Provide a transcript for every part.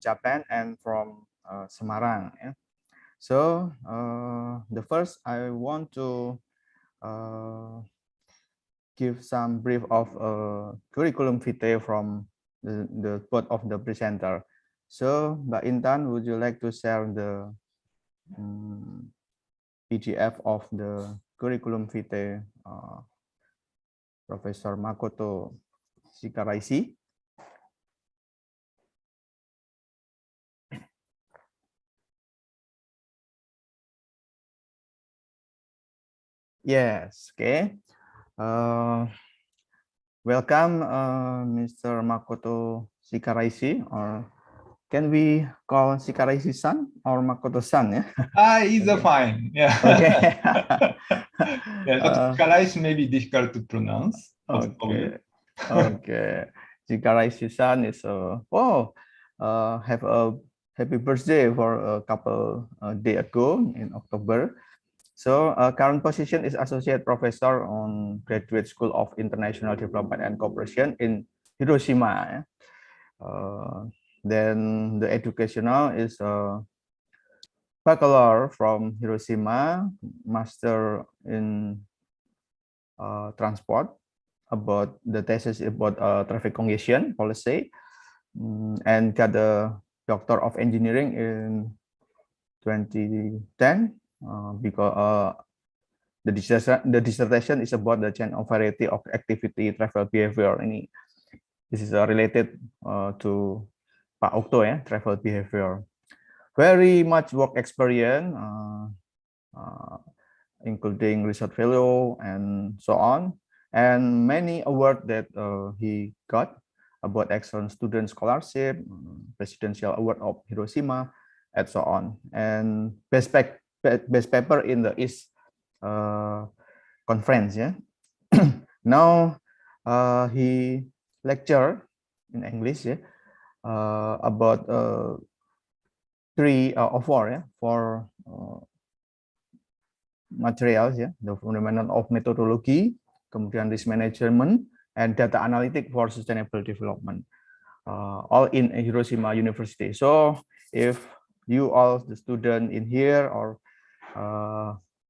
Japan and from Semarang. Yeah. So the first I want to give some brief of curriculum vitae from the both of the presenter. So, Mbak Intan, would you like to share the PDF of the curriculum vitae Professor Makoto Chikaraishi? Yes, okay. Welcome, Mr. Makoto Chikaraishi, or can we call Chikaraishi-san or Makoto-san? Yeah? Either fine. Yeah. Okay. Yeah, but Chikaraishi may be difficult to pronounce. Okay. Okay. Chikaraishi-san is have a happy birthday for a couple day ago in October. So current position is associate professor on Graduate School of International Development and Cooperation in Hiroshima. Then the educational is bachelor from Hiroshima, master in transport, about the thesis about traffic congestion policy, and got a doctor of engineering in 2010 because the dissertation is about the chain of variety of activity travel behavior. This is related to Pak Okto, travel behavior. Very much work experience, including research fellow and so on, and many awards that he got about excellent student scholarship, presidential award of Hiroshima, and so on. And best paper in the East conference. Yeah. Now he lecture in English. Yeah. About 3 or 4. Yeah. For materials. Yeah. The fundamental of methodology, kemudian risk management, and data analytic for sustainable development. All in Hiroshima University. So if you all the student in here or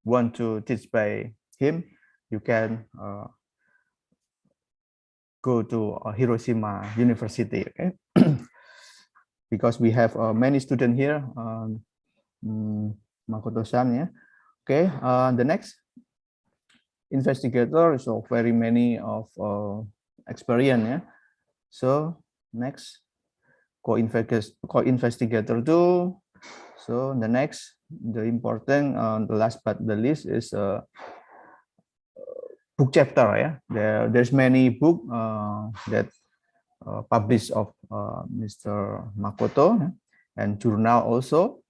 want to teach by him, you can go to Hiroshima University, okay? Because we have many students here, Makoto-san, yeah. Okay, the next investigator, so very many of experience, yeah. So next, co-investigator too. So the next, the important, the last but the least is book chapter. Yeah, there's many book that published of Mr. Makoto, and journal also,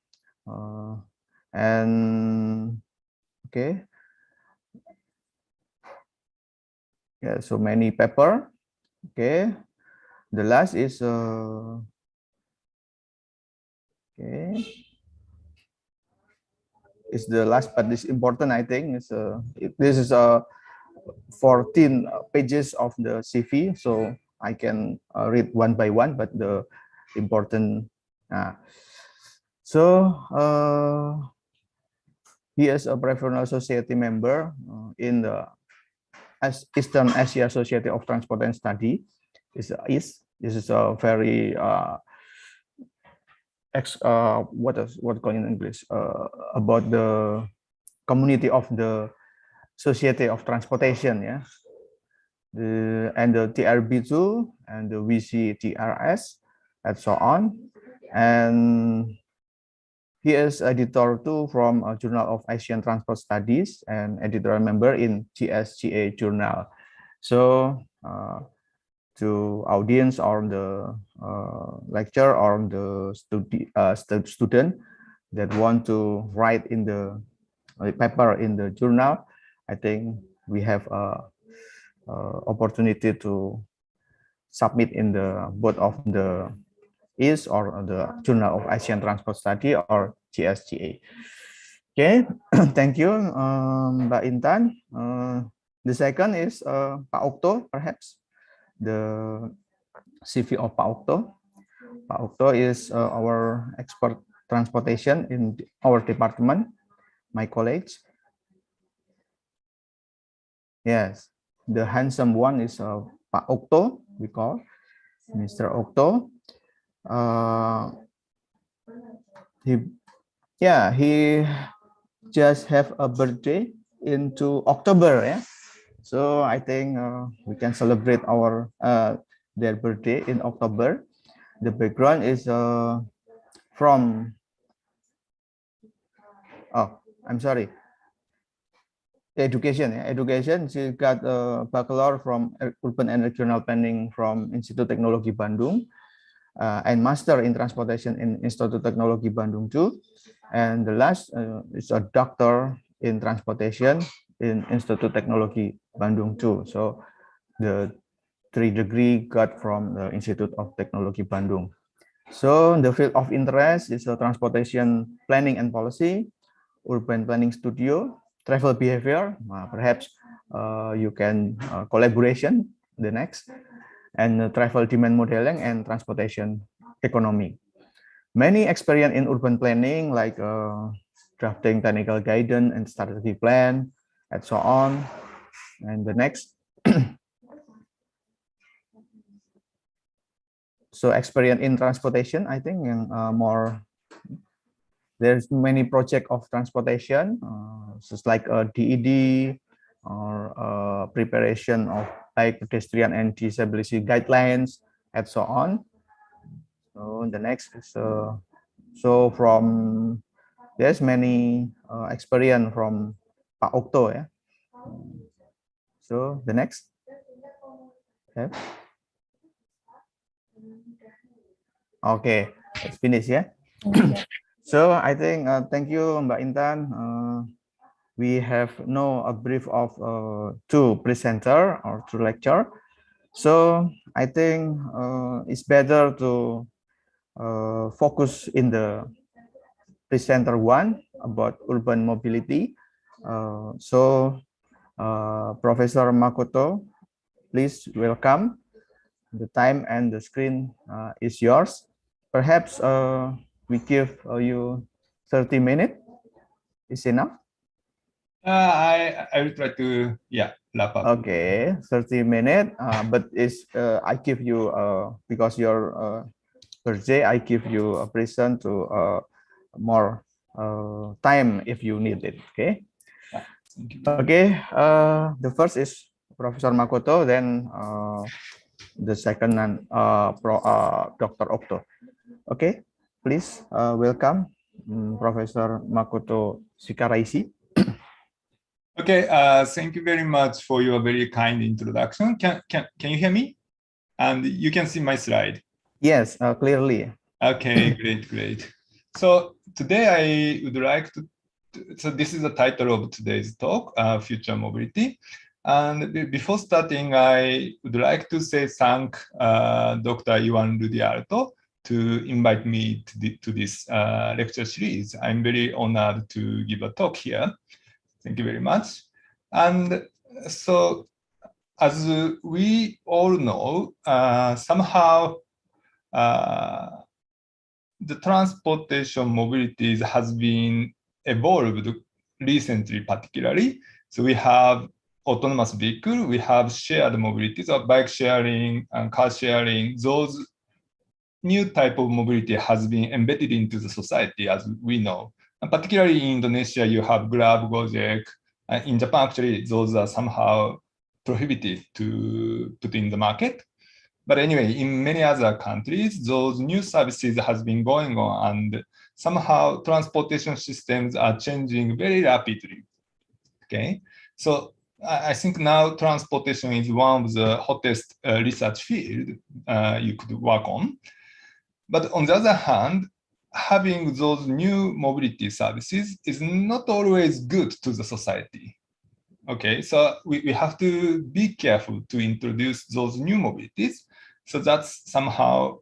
and okay, yeah, so many paper. Okay, the last is okay. Is the last but is important, I think. Is this is 14 pages of the CV, so I can read one by one, but the important. So he is a professional society member in the Eastern Asia Society of Transport and Study. This is a very what called in English about the community of the Society of Transportation, yeah, and the TRB2 and the VCTRS and so on, and he is editor too from a Journal of Asian Transport Studies and editorial member in GSGA Journal. So to audience or the lecture or the student that want to write in the paper in the journal, I think we have opportunity to submit in the both of the IS or the Journal of Asian Transport Study or GSGA. Okay, thank you, Mbak Intan. The second is Pak Okto, perhaps the CV of Pak Okto. Pak Okto is our expert transportation in our department, my colleagues. Yes, the handsome one is Pak Okto, we call Mr. Okto. He just have a birthday into October, yeah. So I think we can celebrate our their birthday in October. The background is from I'm sorry, education. Yeah, education. She got a bachelor from urban and regional planning from Institut Teknologi Bandung, and master in transportation in Institut Teknologi Bandung too. And the last is a doctor in transportation in Institut Teknologi Bandung too. So the 3 degree got from the Institute of Technology Bandung. So the field of interest is transportation planning and policy, urban planning studio, travel behavior. Perhaps you can collaboration the next, and travel demand modeling and transportation economy. Many experience in urban planning, like drafting technical guidance and strategy plan, and so on. And the next. So experience in transportation, I think, more. There's many project of transportation, just like DED or preparation of like pedestrian and disability guidelines, and so on. So the next is so from there's many experience from Pak Okto, yeah. So the next. Okay. Okay, let's finish, yeah. So I think thank you, Mbak Intan. We have now a brief of 2 presenter or 2 lecture. So I think it's better to focus in the presenter 1 about urban mobility. Professor Makoto, please welcome. The time and the screen is yours. Perhaps we give you 30 minutes. Is enough? I will try to wrap up. Okay, 30 minutes. But is I give you because your birthday, I give you a present to more time if you need it. Okay. Okay. The first is Professor Makoto. Then the second and Dr. Okto. Okay. Please welcome Professor Makoto Chikaraishi. Okay, thank you very much for your very kind introduction. Can you hear me? And you can see my slide. Yes, clearly. Okay, great. So today I would like to, so this is the title of today's talk, Future Mobility. And before starting, I would like to say thank Dr. Iwan Risdianto to invite me to this lecture series. I'm very honored to give a talk here. Thank you very much. And so, as we all know, somehow the transportation mobility has been evolved recently, particularly. So we have autonomous vehicle, we have shared mobility, so bike sharing and car sharing. Those new type of mobility has been embedded into the society, as we know. And particularly in Indonesia, you have Grab, Gojek. In Japan, actually, those are somehow prohibited to put in the market. But anyway, in many other countries, those new services has been going on, and somehow transportation systems are changing very rapidly. Okay, so I think now transportation is one of the hottest research field you could work on. But on the other hand, having those new mobility services is not always good to the society. Okay, so we have to be careful to introduce those new mobilities. So that's somehow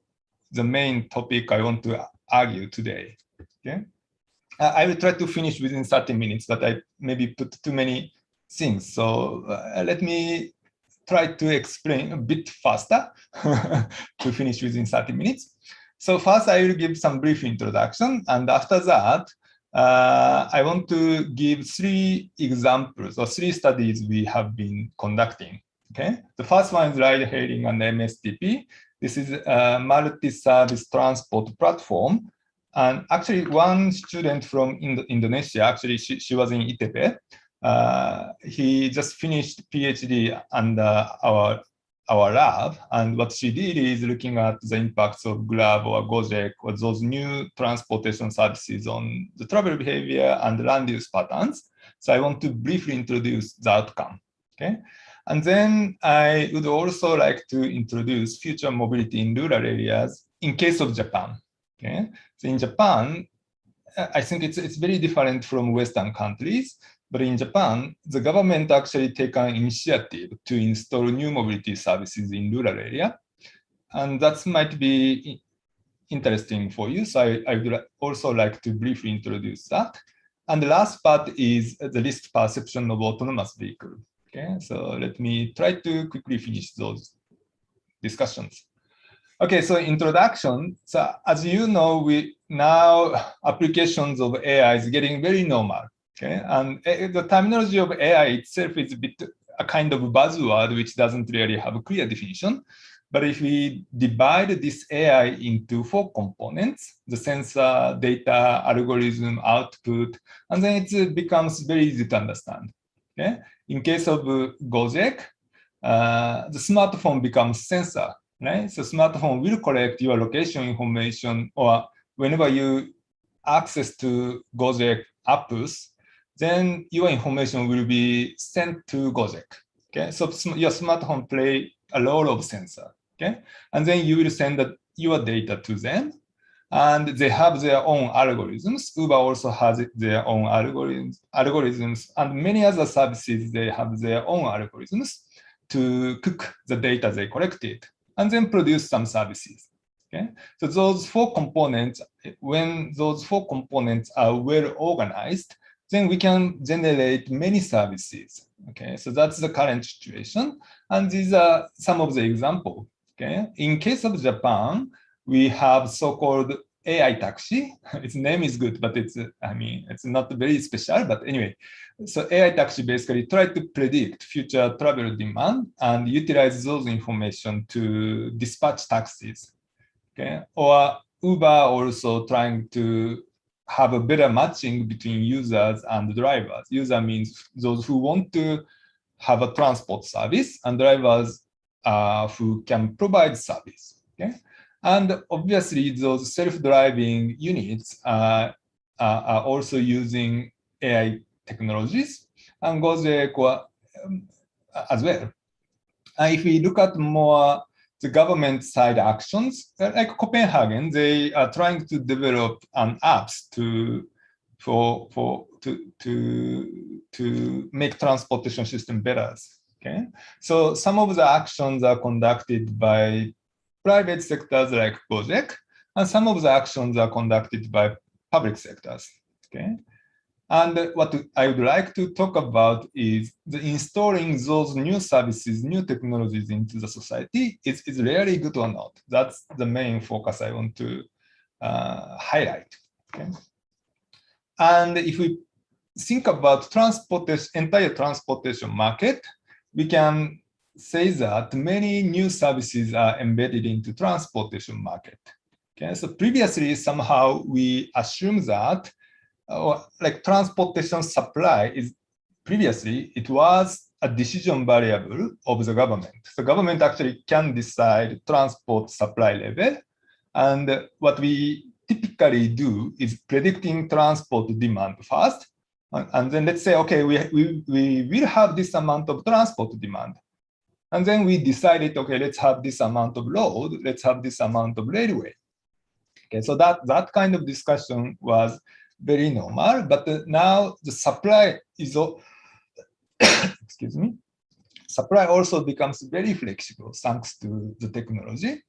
the main topic I want to argue today. Okay, I will try to finish within 30 minutes, but I maybe put too many things. So let me try to explain a bit faster to finish within 30 minutes. So first I will give some brief introduction, and after that, I want to give 3 examples or 3 studies we have been conducting. Okay, the first one is ride-hailing and MSTP. This is a multi-service transport platform. And actually, one student from Indonesia, actually, she was in ITB. He just finished PhD under our lab. And what she did is looking at the impacts of Grab or Gojek or those new transportation services on the travel behavior and land use patterns. So I want to briefly introduce the outcome. Okay. And then I would also like to introduce future mobility in rural areas in case of Japan. Okay. So in Japan, I think it's very different from Western countries, but in Japan, the government actually take an initiative to install new mobility services in rural area. And that might be interesting for you. So I would also like to briefly introduce that. And the last part is the risk perception of autonomous vehicle. Okay, so let me try to quickly finish those discussions. Okay, so introduction. So as you know, we now applications of AI is getting very normal. Okay, and the terminology of AI itself is a kind of buzzword which doesn't really have a clear definition. But if we divide this AI into 4 components, the sensor, data, algorithm, output, and then it becomes very easy to understand. Okay, in case of Gojek, the smartphone becomes sensor. Right? So smartphone will collect your location information, or whenever you access to Gojek apps, then your information will be sent to Gojek. Okay, so your smartphone play a role of sensor. Okay, and then you will send your data to them, and they have their own algorithms. Uber also has their own algorithms, and many other services, they have their own algorithms to cook the data they collected and then produce some services. Okay, so those 4 components, when those 4 components are well organized, then we can generate many services. Okay, so that's the current situation, and these are some of the examples. Okay, in case of Japan, we have so-called AI taxi. Its name is good, but it's not very special. But anyway, so AI taxi basically try to predict future travel demand and utilize those information to dispatch taxis. Okay, or Uber also trying to have a better matching between users and drivers. User means those who want to have a transport service, and drivers who can provide service. Okay. And obviously, those self-driving units are also using AI technologies, and Gojek as well. And if we look at more the government side actions, like Copenhagen, they are trying to develop apps to make transportation system better. Okay, so some of the actions are conducted by private sectors like Gojek, and some of the actions are conducted by public sectors. Okay, and what I would like to talk about is the installing those new services, new technologies into the society is really good or not. That's the main focus I want to highlight. Okay, and if we think about entire transportation market, we can say that many new services are embedded into transportation market. Okay, so previously somehow we assume that like transportation supply is previously it was a decision variable of the government. So government actually can decide transport supply level, and what we typically do is predicting transport demand first, and then let's say, okay, we will have this amount of transport demand. And then we decided, okay, let's have this amount of road, let's have this amount of railway. Okay, so that kind of discussion was very normal, but now the supply is, excuse me, supply also becomes very flexible thanks to the technology.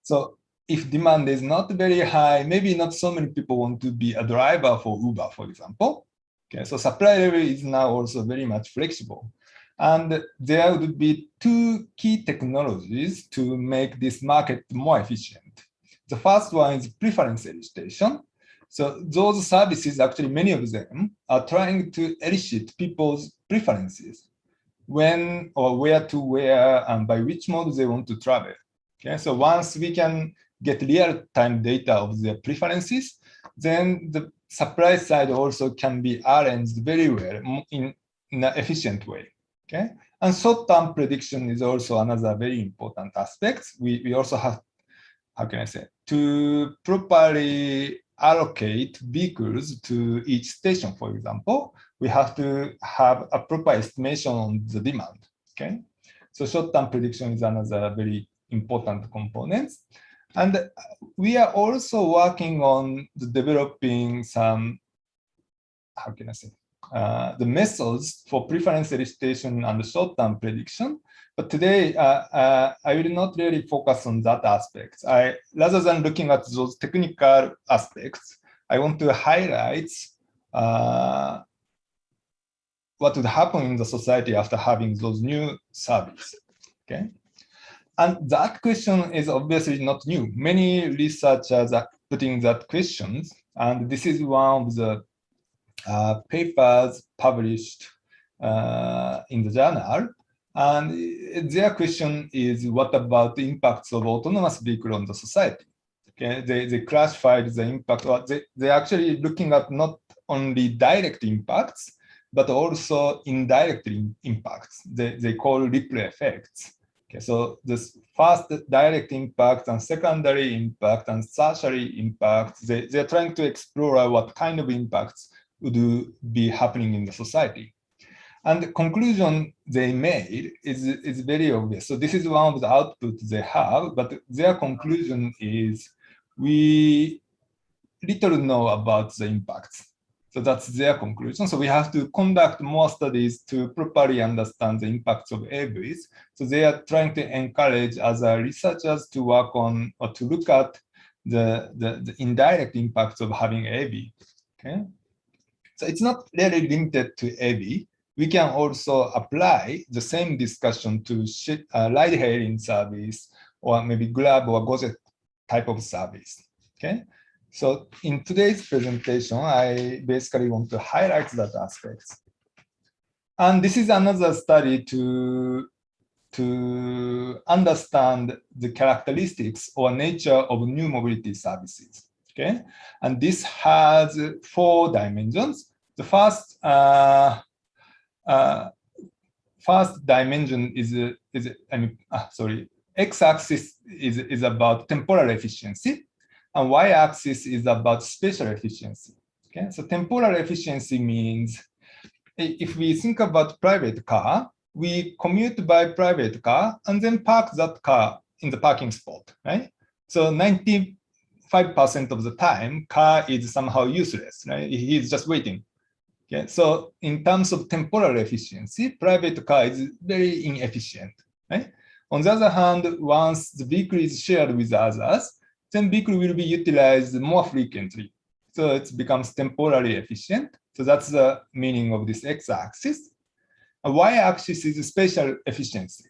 So if demand is not very high, maybe not so many people want to be a driver for Uber, for example. Okay, so supply level is now also very much flexible. And there would be 2 key technologies to make this market more efficient. The first one is preference elicitation. So those services, actually many of them, are trying to elicit people's preferences, when or where to wear and by which mode they want to travel. Okay, so once we can get real-time data of their preferences, then the supply side also can be arranged very well in an efficient way. Okay, and short-term prediction is also another very important aspect. We also have, how can I say, to properly allocate vehicles to each station, for example, we have to have a proper estimation on the demand. Okay, so short-term prediction is another very important component. And we are also working on developing some, how can I say, the methods for preference elicitation and short-term prediction. But today, I will not really focus on that aspect. Rather than looking at those technical aspects, I want to highlight what would happen in the society after having those new services. Okay, and that question is obviously not new. Many researchers are putting that question, and this is one of the papers published in the journal. And their question is, what about the impacts of autonomous vehicle on the society? Okay, they classified the impact, or they're actually looking at not only direct impacts, but also indirect impacts. They call ripple effects. Okay, so this first direct impact and secondary impact and tertiary impact, they're trying to explore what kind of impacts would be happening in the society. And the conclusion they made is very obvious. So this is one of the outputs they have, but their conclusion is we little know about the impacts. So that's their conclusion. So we have to conduct more studies to properly understand the impacts of AVs. So they are trying to encourage other researchers to work on or to look at the indirect impacts of having AV. Okay, so it's not really limited to AV. We can also apply the same discussion to ride-hailing service, or maybe Grab or Gojek type of service. Okay, so in today's presentation, I basically want to highlight that aspect. And this is another study to understand the characteristics or nature of new mobility services. Okay, and this has 4 dimensions. The first first dimension is x-axis is about temporal efficiency, and y-axis is about spatial efficiency. Okay, so temporal efficiency means if we think about private car, we commute by private car and then park that car in the parking spot, right? So 95% of the time, car is somehow useless, right? He's just waiting. Okay, so in terms of temporal efficiency, private car is very inefficient, right? On the other hand, once the vehicle is shared with others, then vehicle will be utilized more frequently. So it becomes temporally efficient. So that's the meaning of this x-axis. A y-axis is spatial efficiency.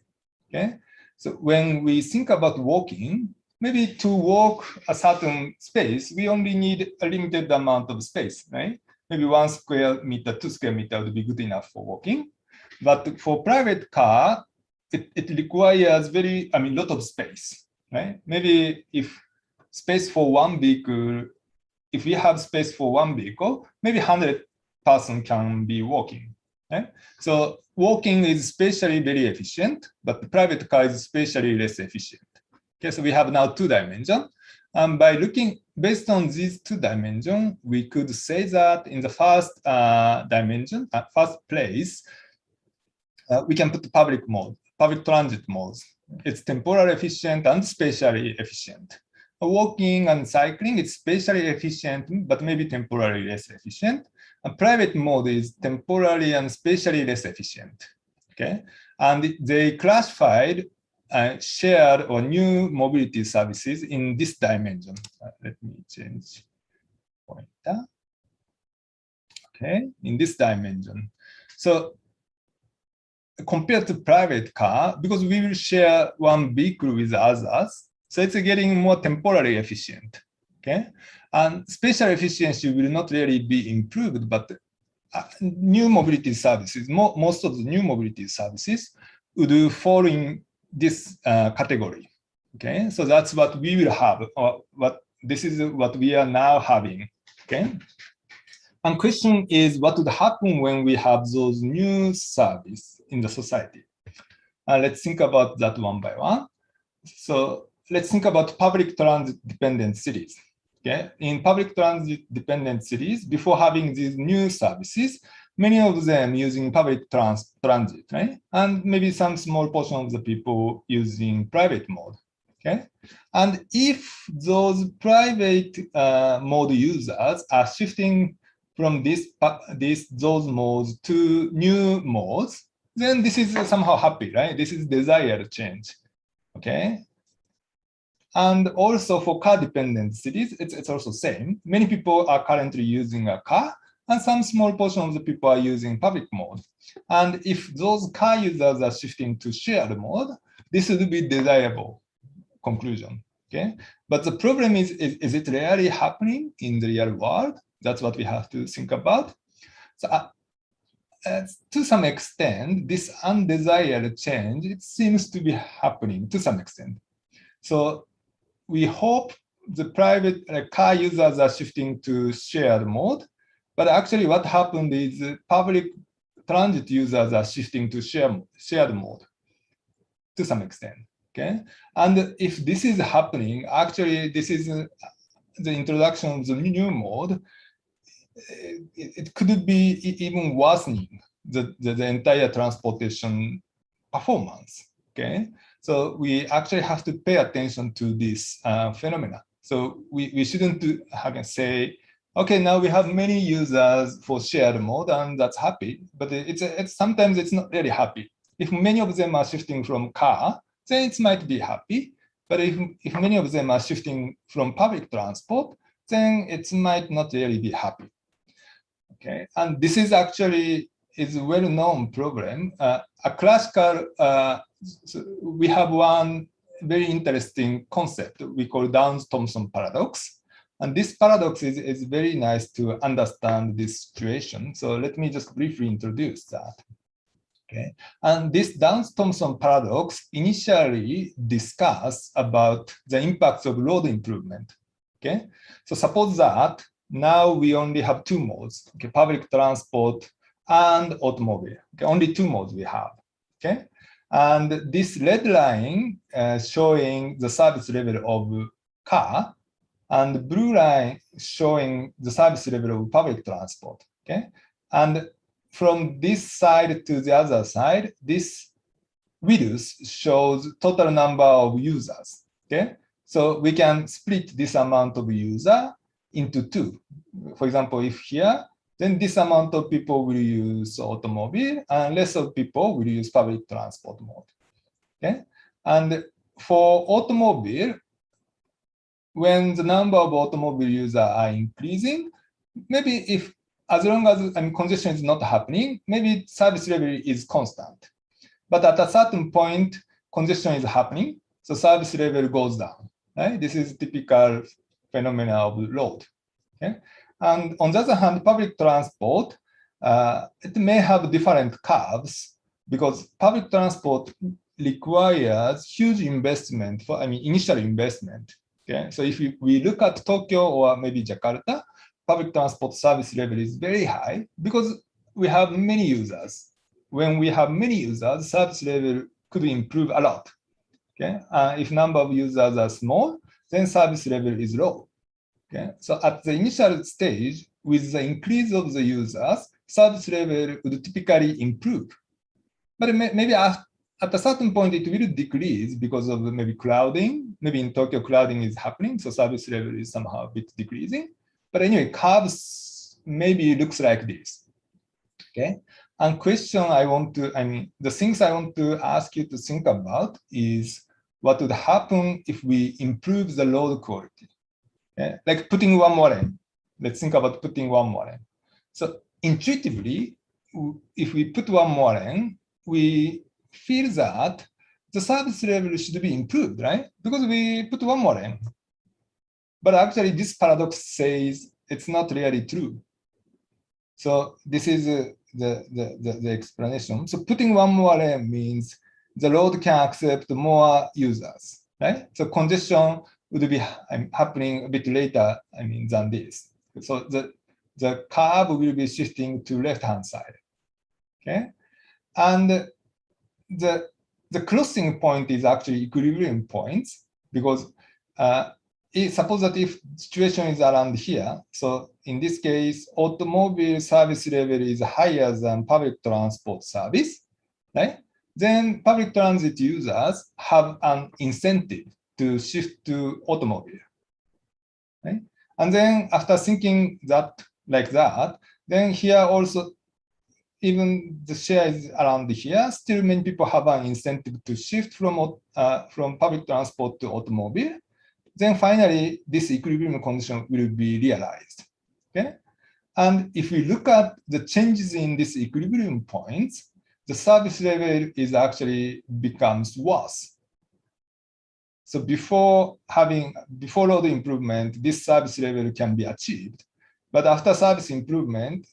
Okay, so when we think about walking, maybe to walk a certain space, we only need a limited amount of space, right? Maybe 1 square meter, 2 square meter would be good enough for walking. But for private car, it requires lot of space, right? Maybe if space for one vehicle, if we have space for one vehicle, maybe 100 person can be walking, right? So walking is spatially very efficient, but the private car is spatially less efficient. Okay, so we have now 2 dimensions. And by looking based on these 2 dimensions, we could say that in the first dimension, first place, we can put public transit modes. It's temporally efficient and spatially efficient. Walking and cycling, it's spatially efficient, but maybe temporarily less efficient. A private mode is temporally and spatially less efficient. Okay, and they classified shared or new mobility services in this dimension. Let me change pointer. Okay, in this dimension. So compared to private car, because we will share one vehicle with others, So it's getting more temporally efficient. Okay, and spatial efficiency will not really be improved, but new mobility services, most of the new mobility services would fall in this category. Okay, so that's what we will have, or this is what we are now having. Okay, and question is, what would happen when we have those new services in the society? Let's think about that one by one. So let's think about public transit dependent cities. Okay, in public transit dependent cities, before having these new services, many of them using public transit, right? And maybe some small portion of the people using private mode. Okay, and if those private mode users are shifting from those modes to new modes, then this is somehow happy, right? This is desired change. Okay. And also for car-dependent cities, it's also same. Many people are currently using a car, and some small portion of the people are using public mode. And if those car users are shifting to shared mode, this would be desirable conclusion. Okay, but the problem is it really happening in the real world? That's what we have to think about. So to some extent, this undesired change, it seems to be happening to some extent. So we hope the private car users are shifting to shared mode, but actually what happened is public transit users are shifting to shared mode to some extent. Okay, and if this is happening, actually this is the introduction of the new mode. It could be even worsening the entire transportation performance. Okay, so we actually have to pay attention to this phenomena. So we shouldn't say, okay, now we have many users for shared mode and that's happy, but it's sometimes it's not really happy. If many of them are shifting from car, then it might be happy. But if many of them are shifting from public transport, then it might not really be happy. Okay, and this is actually is a well-known problem. A classical, so we have one very interesting concept we call Thompson Paradox. And this paradox is very nice to understand this situation. So let me just briefly introduce that. Okay, and this Thompson Paradox initially discussed about the impacts of road improvement. Okay, so suppose that now we only have two modes, okay, public transport and automobile. Okay, only two modes we have. Okay, and this red line showing the service level of car, and the blue line showing the service level of public transport. Okay, and from this side to the other side, this width shows total number of users. Okay, so we can split this amount of user into two. For example, if here, then this amount of people will use automobile and less of people will use public transport mode. Okay, and for automobile, when the number of automobile users are increasing, maybe if as long as congestion is not happening, maybe service level is constant. But at a certain point, congestion is happening, so service level goes down. Right? This is typical phenomena of load. Okay? And on the other hand, public transport, it may have different curves because public transport requires huge investment for, initial investment. Okay? So if we look at Tokyo or maybe Jakarta, public transport service level is very high because we have many users. When we have many users, service level could improve a lot. Okay? If number of users are small, then service level is low. Okay? So at the initial stage, with the increase of the users, service level would typically improve. But maybe at a certain point, it will decrease because of maybe crowding. Maybe in Tokyo, crowding is happening, so service level is somehow a bit decreasing. But anyway, curves maybe looks like this. Okay. And question the things I want to ask you to think about is what would happen if we improve the load quality. Okay? Like putting one more in. Let's think about putting one more in. So intuitively, if we put one more in, we feel that the service level should be improved, right? Because we put one more M. But actually, this paradox says it's not really true. So this is the explanation. So putting one more M means the load can accept more users, right? So congestion would be happening a bit later, than this. So the curve will be shifting to left-hand side, okay? And the crossing point is actually equilibrium points because suppose that if situation is around here, so in this case, automobile service level is higher than public transport service, right? Then public transit users have an incentive to shift to automobile, right? And then after thinking that like that, then here also, even the share is around here, still many people have an incentive to shift from public transport to automobile. Then finally, this equilibrium condition will be realized, okay? And if we look at the changes in this equilibrium points, the service level is actually becomes worse. So before load improvement, this service level can be achieved. But after service improvement,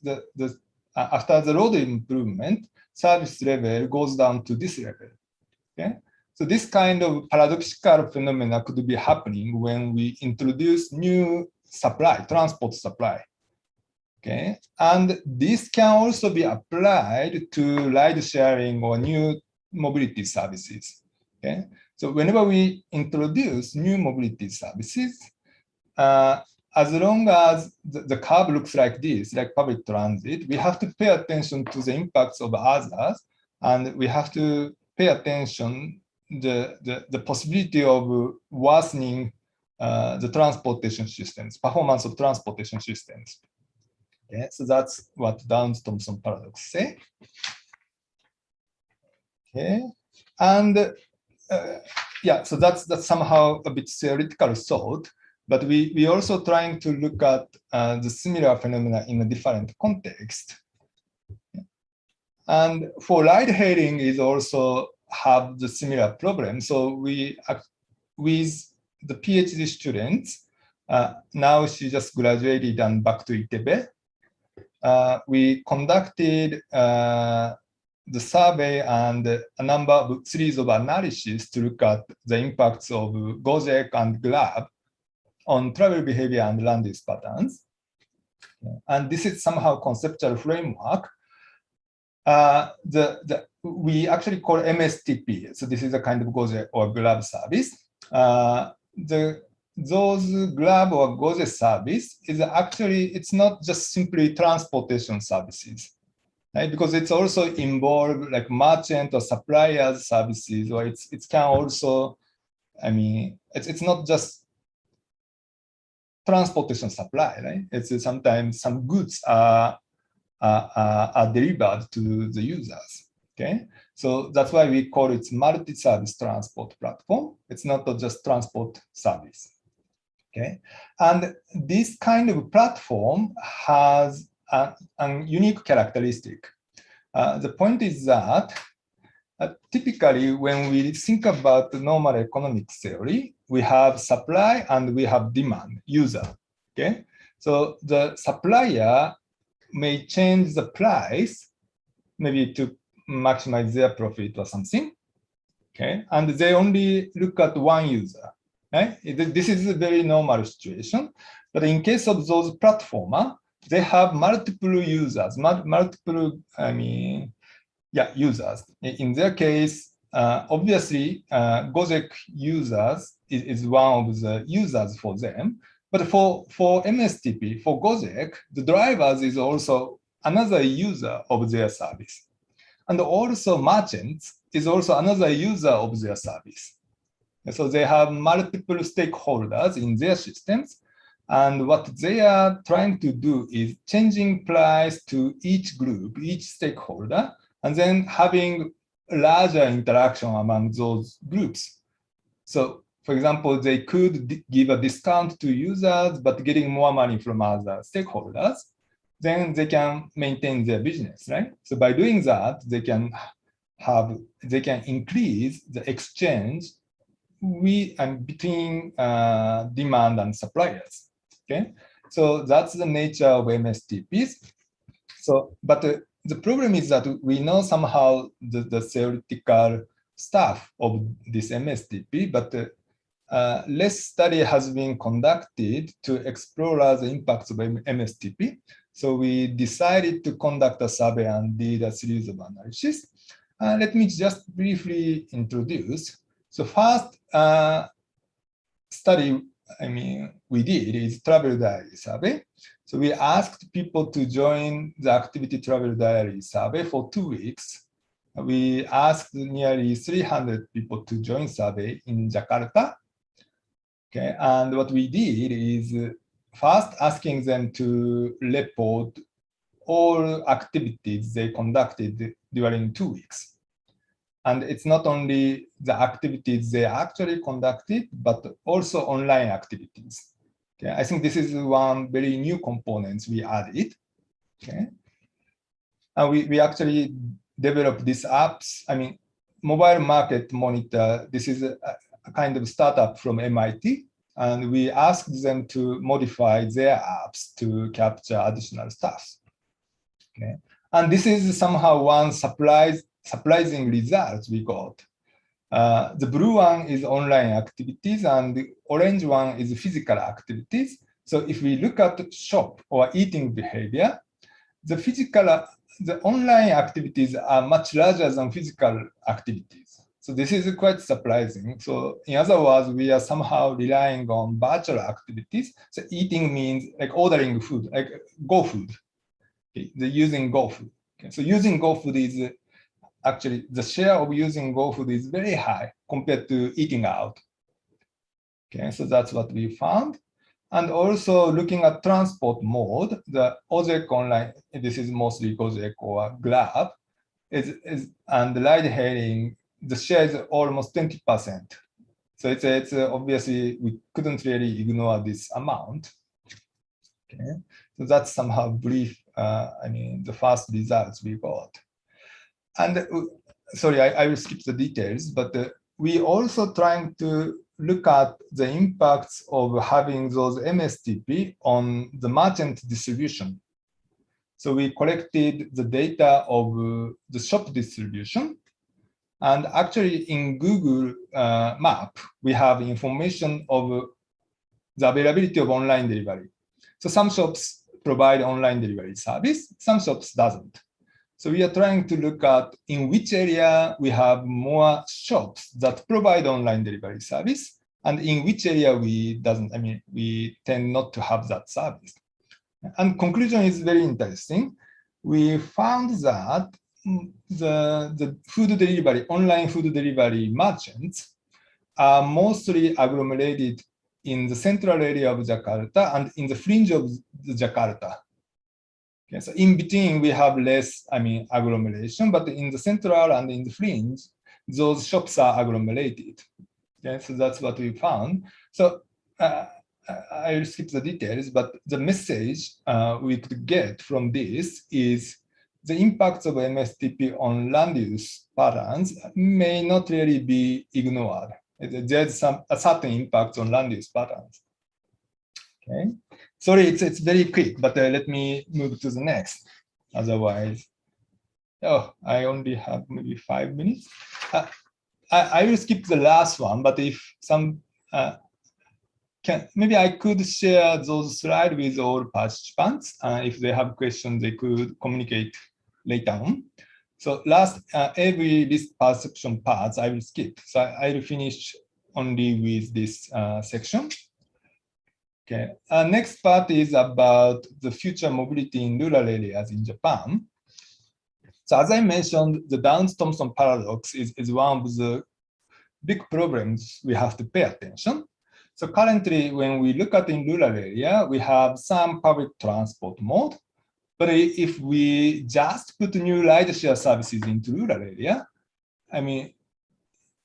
after the load improvement, service level goes down to this level, okay? So this kind of paradoxical phenomena could be happening when we introduce new supply, transport supply, okay? And this can also be applied to ride sharing or new mobility services, okay? So whenever we introduce new mobility services, as long as the curve looks like this, like public transit, we have to pay attention to the impacts of others, and we have to pay attention the possibility of worsening the transportation systems, performance of transportation systems. Okay, so that's what Downs-Thompson paradox say. Okay, and yeah, so that's somehow a bit theoretical thought. But we also trying to look at the similar phenomena in a different context. And for ride hailing is also have the similar problem. So we, with the PhD students, now she just graduated and back to Itebe, we conducted the survey and a number of series of analyses to look at the impacts of Gojek and Grab on travel behavior and land use patterns. And this is somehow conceptual framework. We actually call MSTP. So this is a kind of Gojek or Grab service. Those Grab or Gojek service is actually, it's not just simply transportation services, right? Because it's also involved like merchant or suppliers services, or it can also, it's not just transportation supply, right? It's sometimes some goods are delivered to the users, okay? So that's why we call it multi-service transport platform. It's not just transport service, okay? And this kind of platform has a unique characteristic. The point is that typically when we think about the normal economic theory, we have supply and we have demand, user, okay? So the supplier may change the price, maybe to maximize their profit or something, okay? And they only look at one user, right? This is a very normal situation. But in case of those platformers, they have multiple users, users. In their case, obviously, Gojek users is one of the users for them. But for MSTP, for Gojek, the drivers is also another user of their service. And also merchants is also another user of their service. So they have multiple stakeholders in their systems. And what they are trying to do is changing price to each group, each stakeholder, and then having larger interaction among those groups. So for example, they could give a discount to users, but getting more money from other stakeholders, then they can maintain their business, right? So by doing that, they can they can increase the exchange between demand and suppliers. Okay, so that's the nature of MSTPs. So, but the problem is that we know somehow the theoretical stuff of this MSTP, but less study has been conducted to explore the impacts of MSTP. So we decided to conduct a survey and did a series of analysis. Let me just briefly introduce. So first study, we did is travel diary survey. So we asked people to join the activity travel diary survey for 2 weeks. We asked nearly 300 people to join survey in Jakarta. Okay, and what we did is first asking them to report all activities they conducted during 2 weeks. And it's not only the activities they actually conducted, but also online activities. Okay, I think this is one very new component we added. Okay, and we actually developed these apps. Mobile Market Monitor. This is a kind of startup from MIT, and we asked them to modify their apps to capture additional stuff. Okay, and this is somehow one surprising result we got. The blue one is online activities and the orange one is physical activities. So if we look at shop or eating behavior, the online activities are much larger than physical activities. So this is quite surprising. So in other words, we are somehow relying on virtual activities. So eating means like ordering food, like GoFood. Okay, using GoFood. Okay, so using GoFood is actually the share of using GoFood is very high compared to eating out. Okay, so that's what we found. And also looking at transport mode, the Ojek online, this is mostly Gojek or Grab, and the ride hailing, the share is almost 20%. So it's obviously we couldn't really ignore this amount. Okay, so that's somehow brief. The first results we got. And sorry, I will skip the details, but we also trying to look at the impacts of having those MSTP on the merchant distribution. So we collected the data of the shop distribution. And actually in Google Map, we have information of the availability of online delivery. So some shops provide online delivery service, some shops doesn't. So we are trying to look at in which area we have more shops that provide online delivery service, and in which area we tend not to have that service. And conclusion is very interesting. We found that the food delivery, online food delivery merchants are mostly agglomerated in the central area of Jakarta and in the fringe of Jakarta. Okay, so in between we have less, agglomeration, but in the central and in the fringe, those shops are agglomerated. Okay, so that's what we found. So I will skip the details, but the message we could get from this is the impacts of MSTP on land use patterns may not really be ignored. There's a certain impact on land use patterns. Okay, sorry, it's very quick, but let me move to the next. Otherwise, I only have maybe 5 minutes. I will skip the last one, but if some maybe I could share those slides with all participants. If they have questions, they could communicate later on. So last, every list perception parts I will skip. So I will finish only with this section. Okay. Next part is about the future mobility in rural areas in Japan. So as I mentioned, the Thompson Paradox is one of the big problems we have to pay attention. So currently, when we look at in rural area, we have some public transport mode. But if we just put new rideshare services into rural area,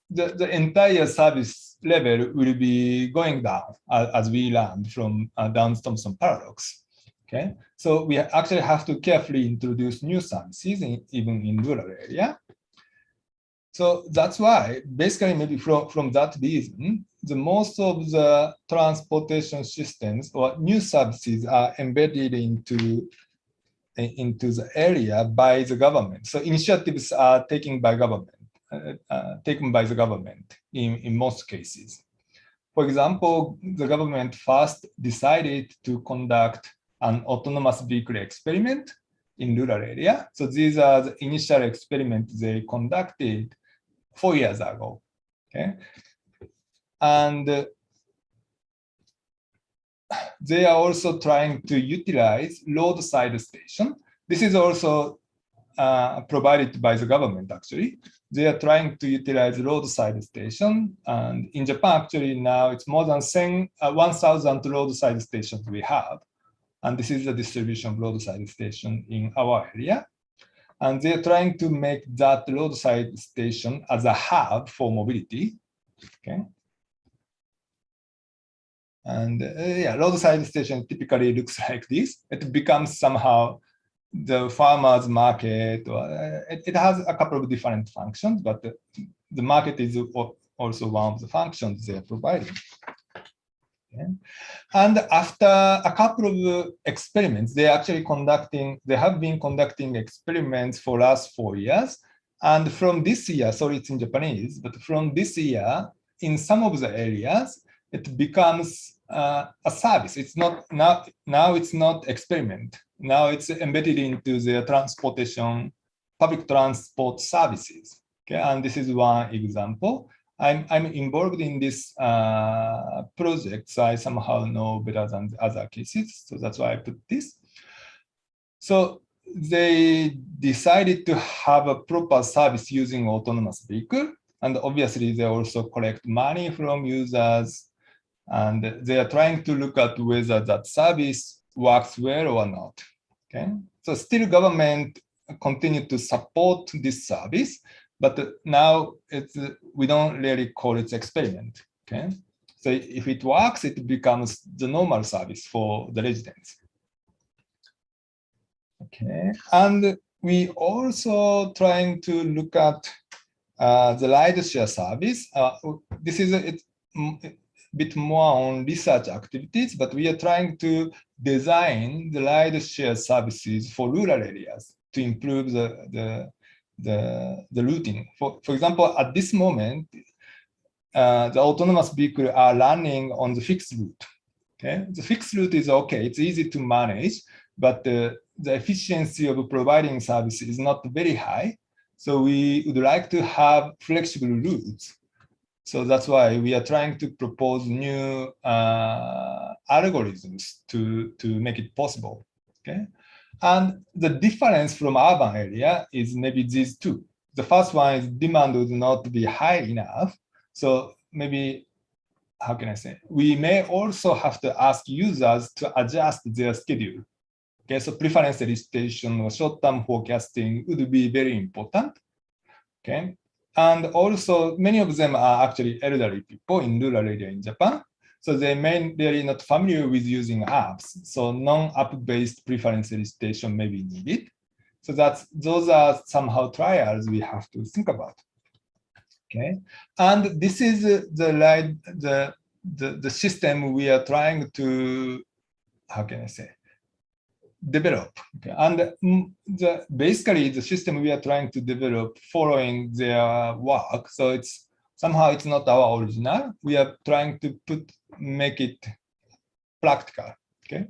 the entire service level will be going down as we learned from Thompson Paradox. Okay, so we actually have to carefully introduce new services even in rural area. So that's why, basically, maybe from that reason, the most of the transportation systems or new services are embedded into the area by the government. So initiatives are taken by the government in most cases. For example, the government first decided to conduct an autonomous vehicle experiment in rural area. So these are the initial experiments they conducted 4 years ago. Okay, and they are also trying to utilize roadside station. This is also provided by the government, actually. They are trying to utilize roadside station. And in Japan, actually, now it's more than 1,000 roadside stations we have. And this is the distribution of roadside station in our area. And they're trying to make that roadside station as a hub for mobility. Okay. And yeah, roadside station typically looks like this. It becomes somehow the farmer's market. Or, it has a couple of different functions, but the market is also one of the functions they are providing. Okay. And after a couple of experiments, they have been conducting experiments for the last 4 years. And from this year, sorry, it's in Japanese, but from this year, in some of the areas, it becomes a service. It's not now it's not experiment. Now it's embedded into the public transport services. Okay, and this is one example. I'm involved in this project, so I somehow know better than the other cases. So that's why I put this. So they decided to have a proper service using autonomous vehicle. And obviously, they also collect money from users. And they are trying to look at whether that service works well or not. Okay, so still government continue to support this service, but now we don't really call it experiment. Okay, so if it works, it becomes the normal service for the residents. Okay, and we also trying to look at the rideshare service. This is a bit more on research activities, but we are trying to design the rideshare services for rural areas to improve the routing. For example, at this moment, the autonomous vehicles are running on the fixed route. Okay, the fixed route is okay; it's easy to manage, but the efficiency of providing services is not very high. So we would like to have flexible routes. So that's why we are trying to propose new algorithms to make it possible. Okay, and the difference from urban area is maybe these two. The first one is demand would not be high enough. So maybe, how can I say? We may also have to ask users to adjust their schedule. Okay, so preference elicitation or short-term forecasting would be very important. Okay. And also, many of them are actually elderly people in rural area in Japan. So they may really not familiar with using apps. So non-app-based preference elicitation may be needed. So those are somehow trials we have to think about. Okay, and this is the system we are trying to, how can I say, develop. Okay. And basically the system we are trying to develop following their work. So it's not our original. We are trying to make it practical. Okay.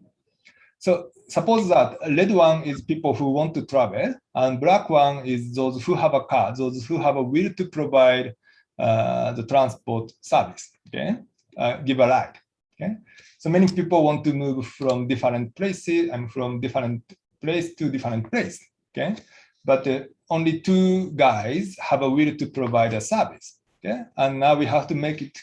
So suppose that red one is people who want to travel, and black one is those who have a car, those who have a will to provide the transport service. Okay, give a ride. Okay. So many people want to move from different places and from different place to different place. Okay, but only two guys have a will to provide a service. Okay, and now we have to make it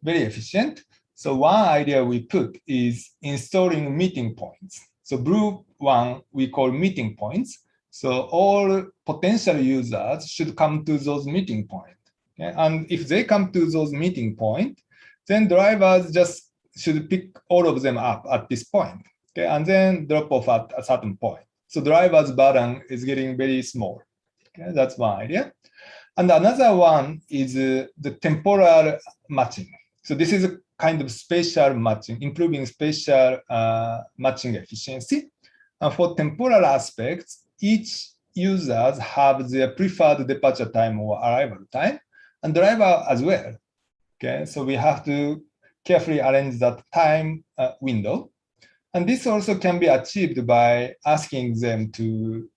very efficient. So one idea we put is installing meeting points. So blue one we call meeting points. So all potential users should come to those meeting points. Okay? And if they come to those meeting points, then drivers just should pick all of them up at this point. Okay? And then drop off at a certain point. So driver's burden is getting very small. Okay? That's one idea. And another one is the temporal matching. So this is a kind of spatial matching, improving spatial matching efficiency. And for temporal aspects, each users have their preferred departure time or arrival time, and driver as well. Okay, so we have to carefully arrange that time window. And this also can be achieved by asking them to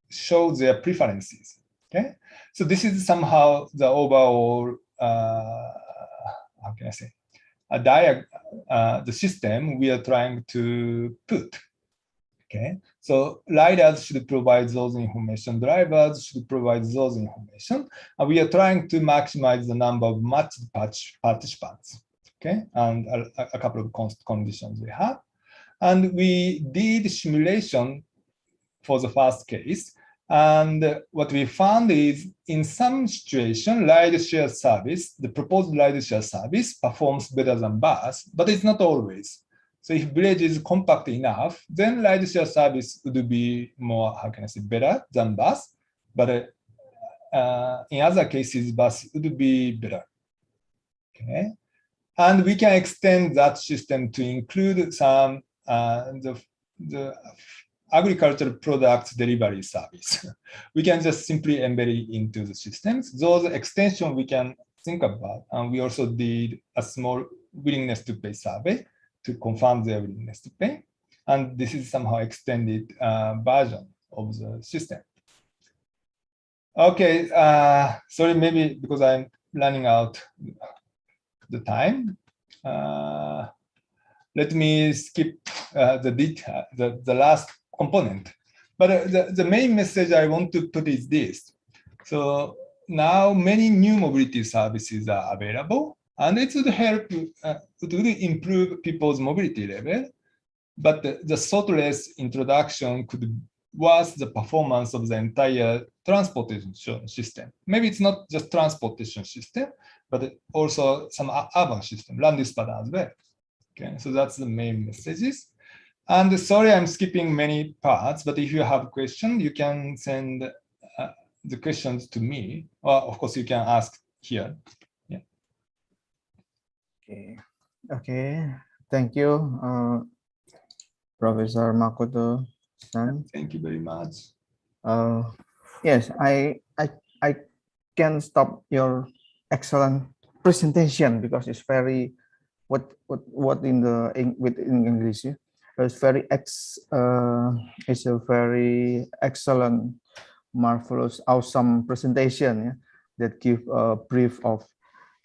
show their preferences. Okay, so this is somehow the overall, how can I say, the system we are trying to put. Okay, so riders should provide those information, drivers should provide those information, and we are trying to maximize the number of matched participants. Okay, and a couple of conditions we have. And we did simulation for the first case. And what we found is in some situation, rideshare service, the proposed rideshare service performs better than bus, but it's not always. So if village is compact enough, then rideshare service would be more, how can I say, better than bus. But in other cases, bus would be better. Okay, and we can extend that system to include some the agricultural products delivery service. We can just simply embed it into the systems. Those extensions we can think about, and we also did a small willingness to pay survey to confirm their willingness to pay. And this is somehow extended version of the system. Okay, sorry, maybe because I'm running out the time. Let me skip the last component. But the main message I want to put is this. So now many new mobility services are available, and it would help, it would improve people's mobility level. But the thoughtless introduction could worsen the performance of the entire transportation system. Maybe it's not just transportation system, but also some urban system, land use pattern as well. Okay, so that's the main messages. And sorry, I'm skipping many parts, but if you have questions, you can send the questions to me. Or of course, you can ask here. Yeah. Okay. Okay. Thank you, Professor Makoto-san. Thank you very much. Yes, I can stop your excellent presentation because it's very what in the in English. Yeah? It's it's a very excellent, marvelous, awesome presentation, yeah, that give a brief of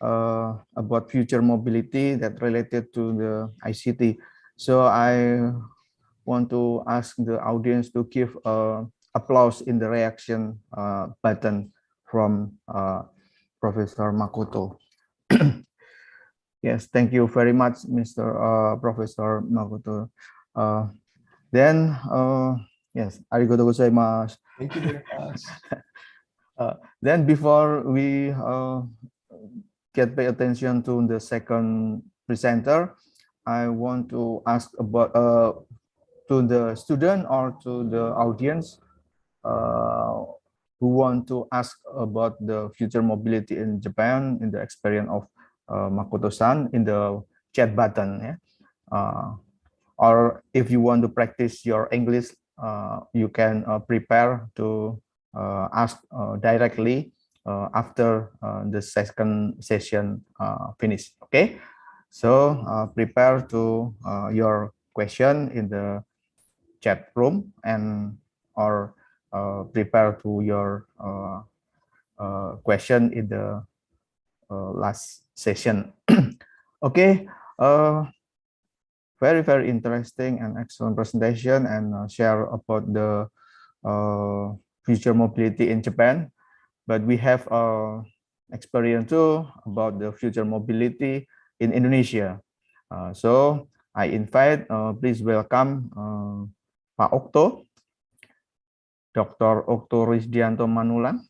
about future mobility that related to the ICT. So I want to ask the audience to give applause in the reaction button from Professor Makoto. Yes, thank you very much, Mr. Professor Makoto. Then, yes, arigatou gozaimasu. Thank you very much. Then before we get pay attention to the second presenter, I want to ask about to the student or to the audience who want to ask about the future mobility in Japan in the experience of Makoto-san in the chat button. Yeah? Or if you want to practice your English, you can prepare to ask directly after the second session finish. Okay, so prepare to your question in the chat room and or prepare to your question in the last session. Okay, very interesting and excellent presentation and share about the future mobility in Japan. But we have experience too about the future mobility in Indonesia. So I invite, please welcome Pak Okto, Dr. Okto Risdianto Manulang.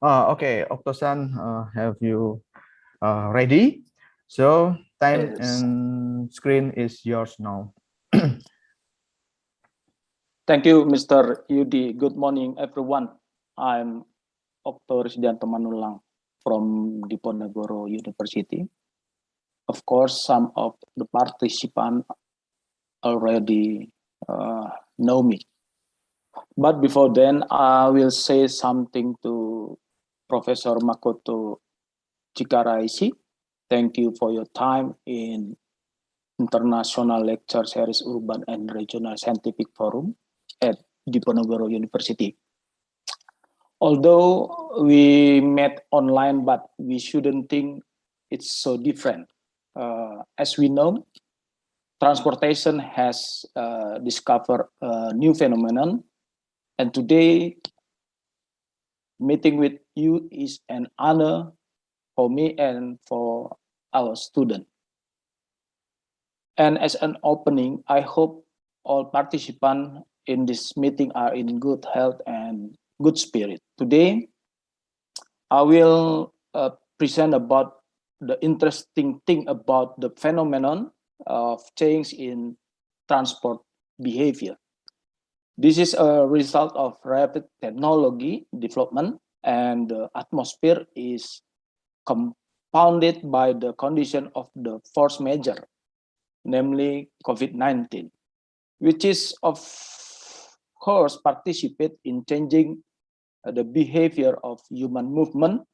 Okay, Okto-san, have you ready? So time and screen is yours now. Thank you, Mr. Yudi. Good morning, everyone. I'm Okto Risdianto Manulang from Diponegoro University. Of course, some of the participants already know me. But before then, I will say something to Professor Makoto Chikaraishi. Thank you for your time in International Lecture Series Urban and Regional Scientific Forum at Diponegoro University. Although we met online, but we shouldn't think it's so different. As we know, transportation has discovered a new phenomenon, and today, meeting with you is an honor for me and for our student. And as an opening, I hope all participants in this meeting are in good health and good spirit. Today, I will present about the interesting thing about the phenomenon of change in transport behavior. This is a result of rapid technology development, and the atmosphere is compounded by the condition of the force majeure, namely COVID-19, which is of course participate in changing the behavior of human movement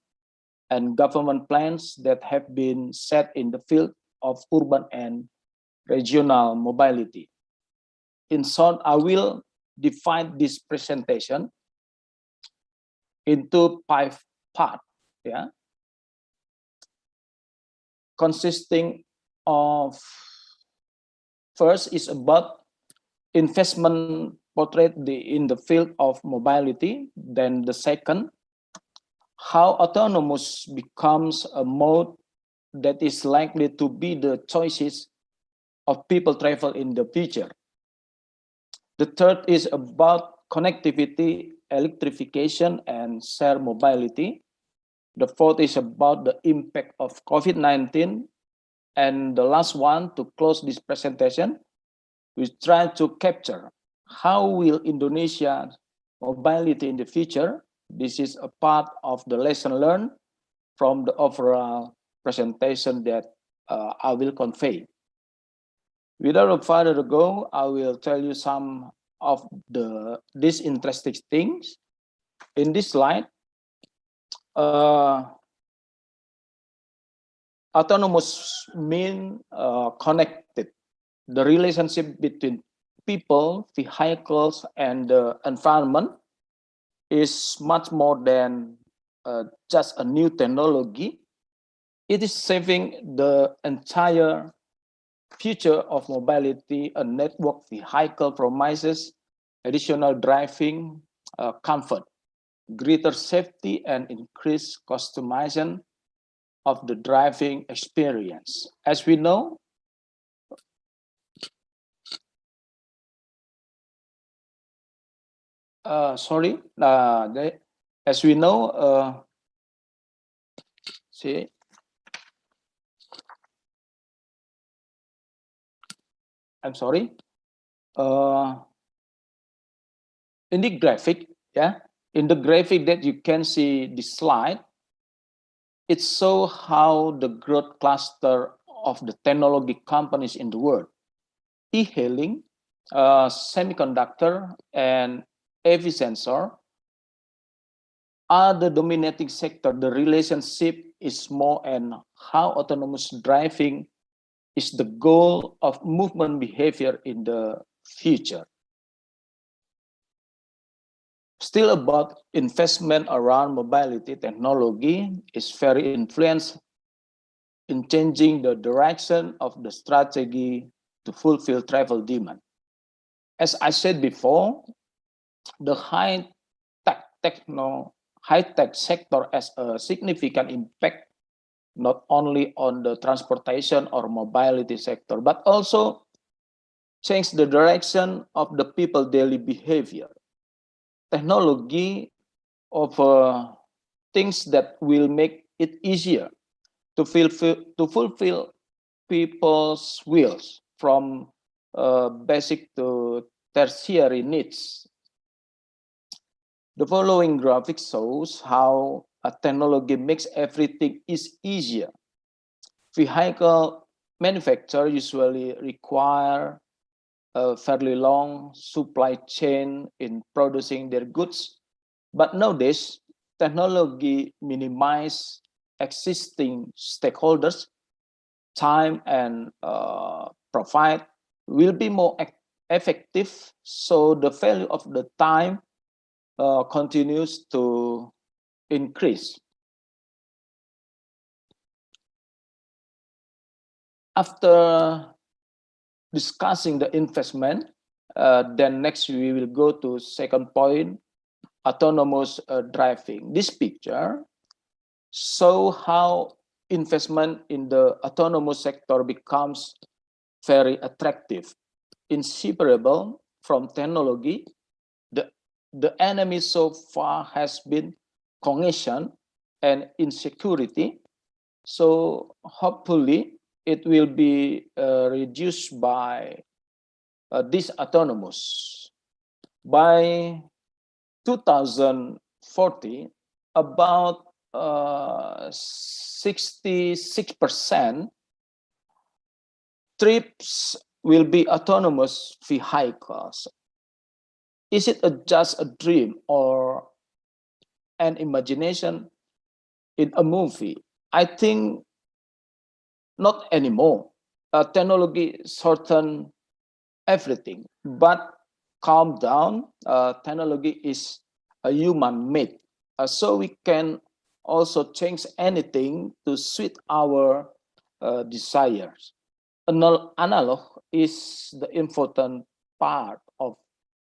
and government plans that have been set in the field of urban and regional mobility. In short, I will divide this presentation into 5 parts, consisting of, first is about investment portrait in the field of mobility. Then the second, how autonomous becomes a mode that is likely to be the choices of people travel in the future. The third is about connectivity, electrification, and shared mobility. The fourth is about the impact of COVID-19. And the last one, to close this presentation, we try to capture how will Indonesia mobility in the future. This is a part of the lesson learned from the overall presentation that I will convey. Without further ado, I will tell you some of these interesting things. In this slide, autonomous mean connected. The relationship between people, vehicles, and the environment is much more than just a new technology. It is saving the entire future of mobility. A network vehicle promises additional driving comfort, greater safety, and increased customization of the driving experience. As we know, as we know, I'm sorry. In the graphic, in the graphic that you can see this slide, it shows how the growth cluster of the technology companies in the world, e-hailing, semiconductor, and AV sensor are the dominating sector. The relationship is more and how autonomous driving is the goal of movement behavior in the future. Still about investment around mobility technology is very influenced in changing the direction of the strategy to fulfill travel demand. As I said before, the high-tech sector has a significant impact not only on the transportation or mobility sector, but also change the direction of the people daily behavior. Technology of things that will make it easier to fulfill people's wills from basic to tertiary needs. The following graphic shows how a technology makes everything is easier. Vehicle manufacturers usually require a fairly long supply chain in producing their goods, but nowadays, technology minimizes existing stakeholders' time and profit will be more effective, so the value of the time continues to increase. After discussing the investment, then next we will go to second point, autonomous driving. This picture shows how investment in the autonomous sector becomes very attractive, inseparable from technology. The enemy so far has been congestion and insecurity. So hopefully it will be reduced by this autonomous. By 2040, about 66% trips will be autonomous vehicles. Is it just a dream or an imagination in a movie? I think not anymore. Technology shorten everything, but calm down. Technology is a human made, so we can also change anything to suit our desires. Analog is the important part of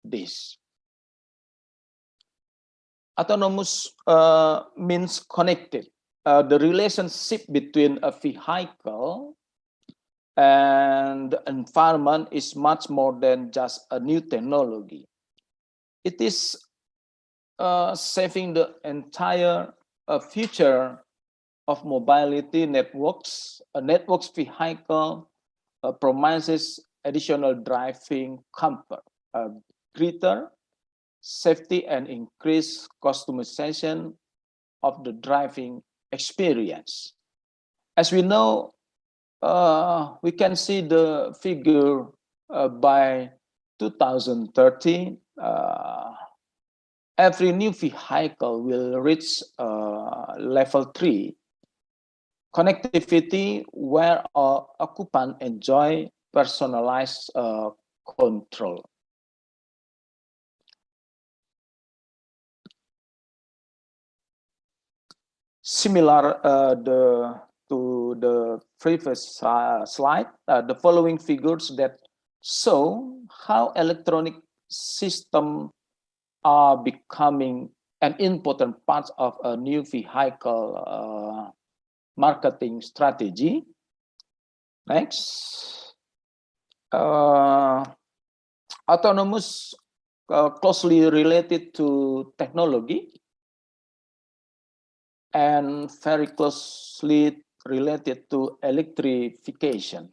this. Autonomous means connected. The relationship between a vehicle and the environment is much more than just a new technology. It is saving the entire future of mobility networks. A networks vehicle promises additional driving comfort, greater safety, and increased customization of the driving experience. As we know, we can see the figure by 2030, every new vehicle will reach level 3 connectivity, where occupants enjoy personalized control. Similar to the previous slide, the following figures that show how electronic systems are becoming an important part of a new vehicle marketing strategy. Next, autonomous closely related to technology and very closely related to electrification.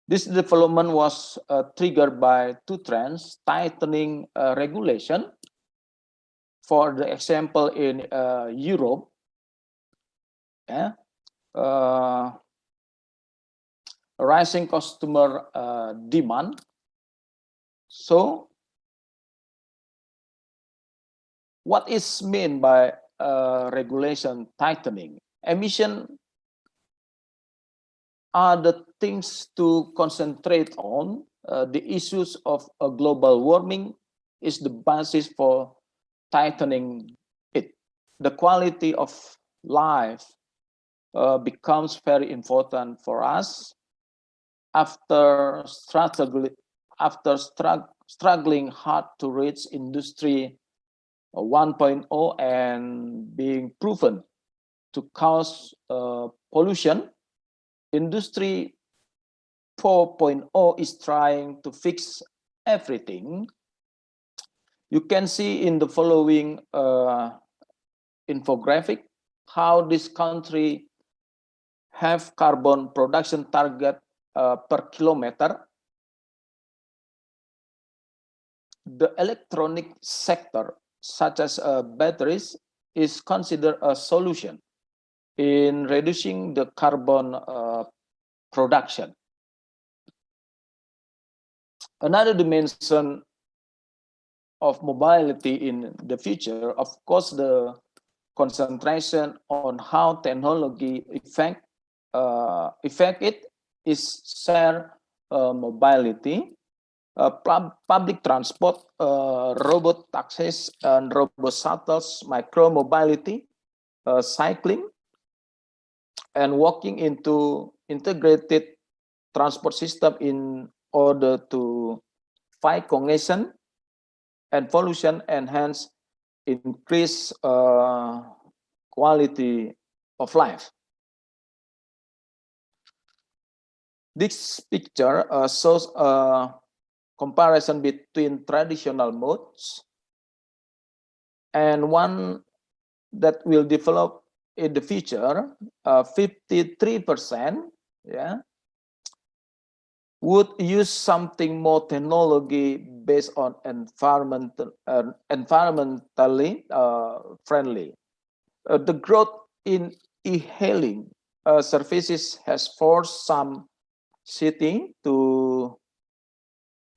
This development was triggered by two trends: tightening regulation. For the example, in Europe, rising customer demand. So, what is meant by regulation tightening? Emission are the things to concentrate on. The issues of global warming is the basis for tightening it. The quality of life becomes very important for us. After struggling hard to reach Industry 1.0 and being proven to cause pollution, Industry 4.0 is trying to fix everything. You can see in the following infographic how this country have carbon production target per kilometer. The electronic sector such as batteries, is considered a solution in reducing the carbon production. Another dimension of mobility in the future, of course, the concentration on how technology affect it is shared mobility, public transport, robot taxis and robot shuttles, micro mobility, cycling, and walking into integrated transport system in order to fight congestion and pollution and hence increase quality of life. This picture shows a comparison between traditional modes and one that will develop in the future. 53%, yeah, would use something more technology based on environmentally friendly. The growth in e-hailing services has forced some cities to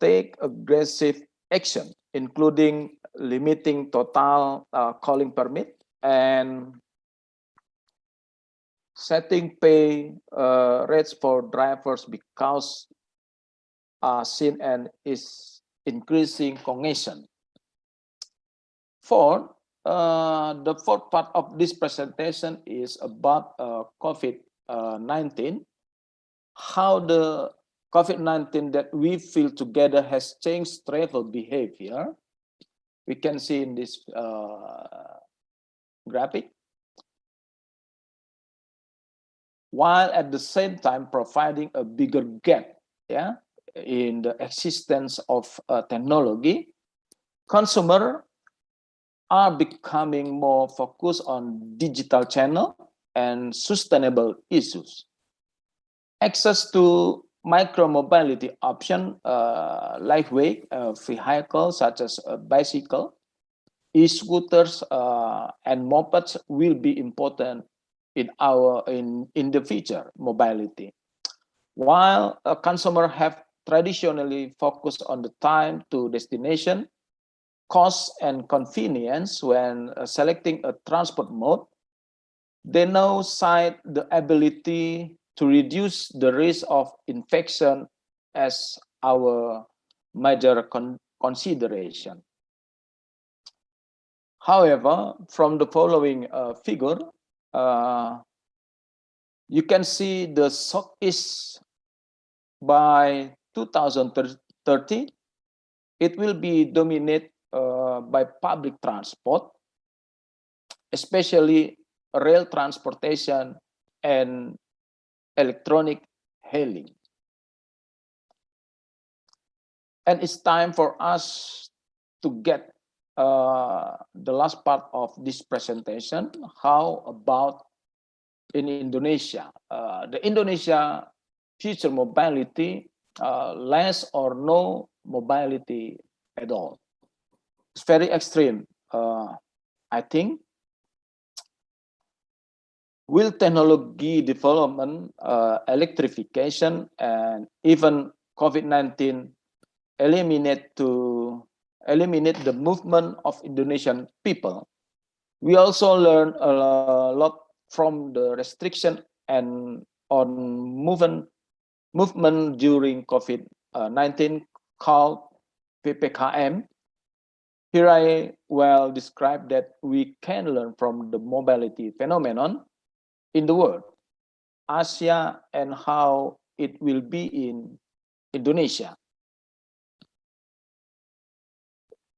take aggressive action, including limiting total calling permit and setting pay rates for drivers because seen and is increasing congestion. The fourth part of this presentation is about COVID-19, how the COVID-19 that we feel together has changed travel behavior. We can see in this graphic, while at the same time providing a bigger gap, yeah, in the existence of technology. Consumers are becoming more focused on digital channel and sustainable issues. Access to micro-mobility option, lightweight vehicles such as a bicycle, e-scooters, and mopeds will be important in the future mobility. While consumers have traditionally focused on the time to destination, cost and convenience when selecting a transport mode, they now cite the ability to reduce the risk of infection as our major consideration. However, from the following figure, you can see the Southeast by 2030, it will be dominated by public transport, especially rail transportation and electronic hailing. And it's time for us to get the last part of this presentation. How about in Indonesia? The Indonesia future mobility, less or no mobility at all. It's very extreme, I think. Will technology development, electrification, and even COVID-19 eliminate the movement of Indonesian people? We also learn a lot from the restriction and on movement during COVID-19 called PPKM. Here I will describe that we can learn from the mobility phenomenon in the world, Asia, and how it will be in Indonesia.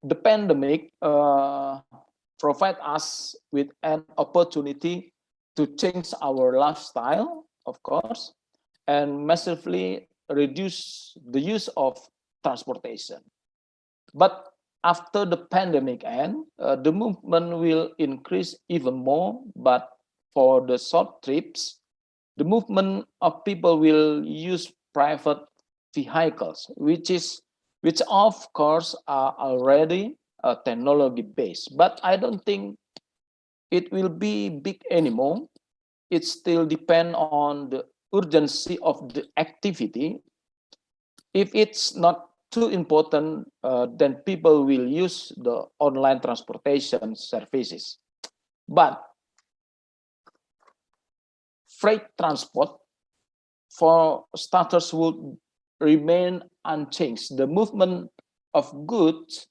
The pandemic provides us with an opportunity to change our lifestyle, of course, and massively reduce the use of transportation. But after the pandemic ends, the movement will increase even more, but for the short trips, the movement of people will use private vehicles, which of course are already technology based, but I don't think it will be big anymore. It still depends on the urgency of the activity. If it's not too important, then people will use the online transportation services. But freight transport, for starters, would remain unchanged. The movement of goods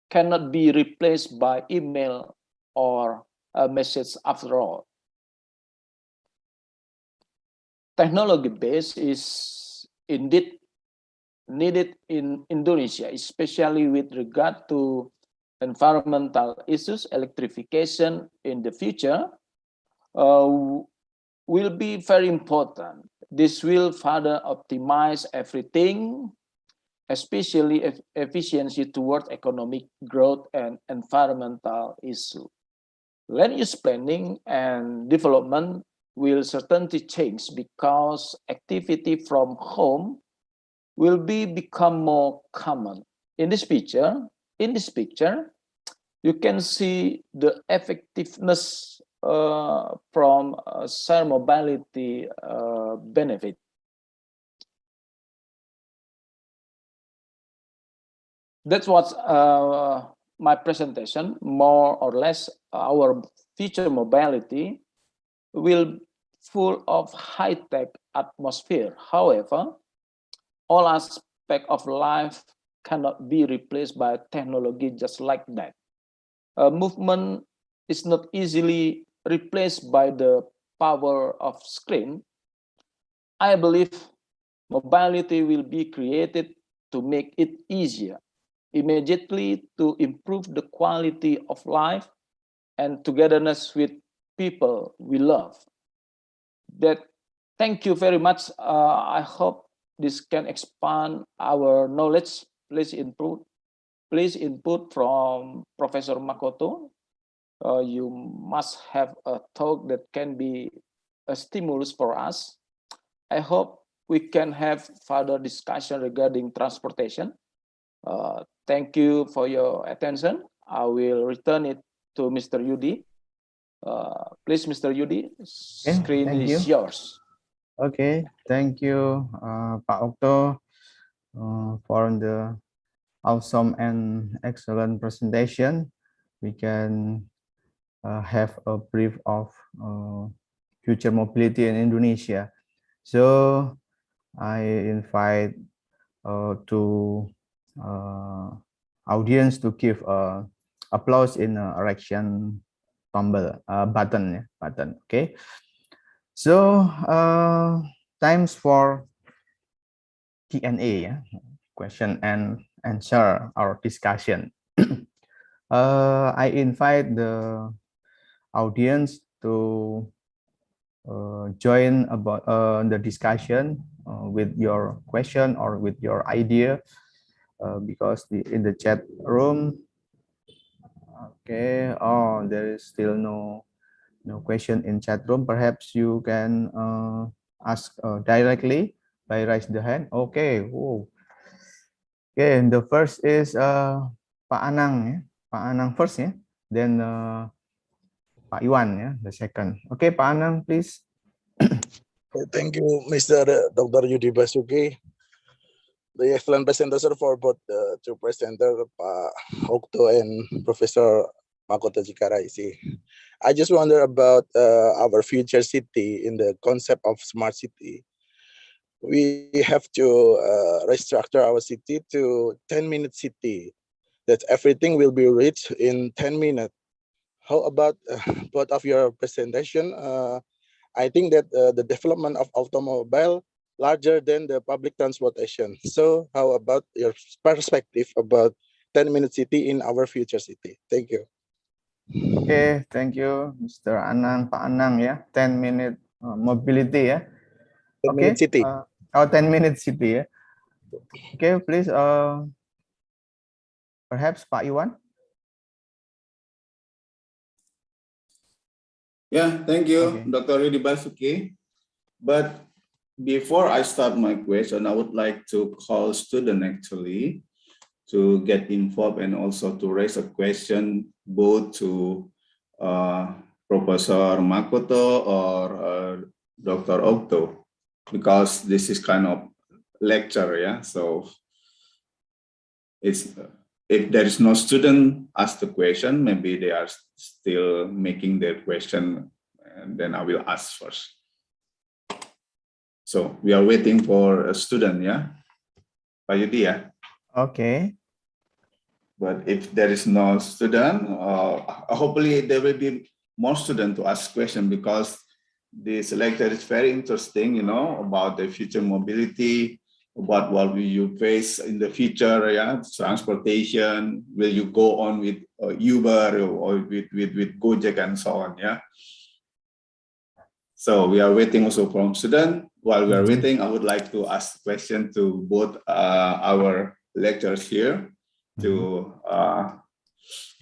cannot be replaced by email or a message after all. Technology base is indeed needed in Indonesia, especially with regard to environmental issues. Electrification in the future will be very important. This will further optimize everything, especially efficiency toward economic growth and environmental issues. Land use planning and development will certainly change because activity from home will become more common. In this picture, you can see the effectiveness from shared mobility benefit. That's what's my presentation. More or less, our future mobility will full of high-tech atmosphere. However, all aspects of life cannot be replaced by technology just like that. Movement is not easily replaced by the power of screen. I believe mobility will be created to make it easier, immediately to improve the quality of life and togetherness with people we love. Thank you very much. I hope this can expand our knowledge. Please input from Professor Makoto. You must have a talk that can be a stimulus for us. I hope we can have further discussion regarding transportation. Thank you for your attention. I will return it to Mr. Yudi. Please, Mr. Yudi, screen is yours. Okay, thank you, Pak Okto, for the awesome and excellent presentation. We can have a brief of future mobility in Indonesia. So I invite to audience to give applause in erection button. Okay. So times for Q&A, question and answer our discussion. I invite the audience to join about the discussion with your question or with your idea, because in the chat room, okay, there is still no question in chat room. Perhaps you can ask directly by raise the hand. Okay. Whoa. Okay, and the first is Pak Anang, Pak Anang first, then Pak Iwan, the second. Okay, Pak Anang, please. Thank you, Mr. Dr. Yudi Basuki, the excellent presenter for both the two presenters, Okto and Professor Makoto Chikaraishi. I just wonder about our future city in the concept of smart city. We have to restructure our city to 10-minute city, that everything will be reached in 10 minutes. How about both of your presentation? I think that the development of automobile larger than the public transportation. So how about your perspective about 10-minute city in our future city? Thank you. Okay, thank you, Mr. Anang, Pak Anang, 10-minute mobility, 10-minute city. 10-minute city, Okay, please, perhaps Pak Iwan. Yeah, thank you, Okay. Dr. Yudi Basuki. But before I start my question, I would like to call student actually to get involved and also to raise a question both to Professor Makoto or Dr. Okto, because this is kind of lecture, yeah. So it's if there is no student ask the question, maybe they are still making their question, and then I will ask first. So we are waiting for a student, yeah, Pak Yudi, yeah. Okay. But if there is no student, hopefully there will be more students to ask questions, because this lecture is very interesting, you know, about the future mobility, about what will you face in the future, yeah, transportation, will you go on with Uber or with Gojek and so on, yeah. So we are waiting also from students. While we are waiting, I would like to ask a question to both our lecturers here, to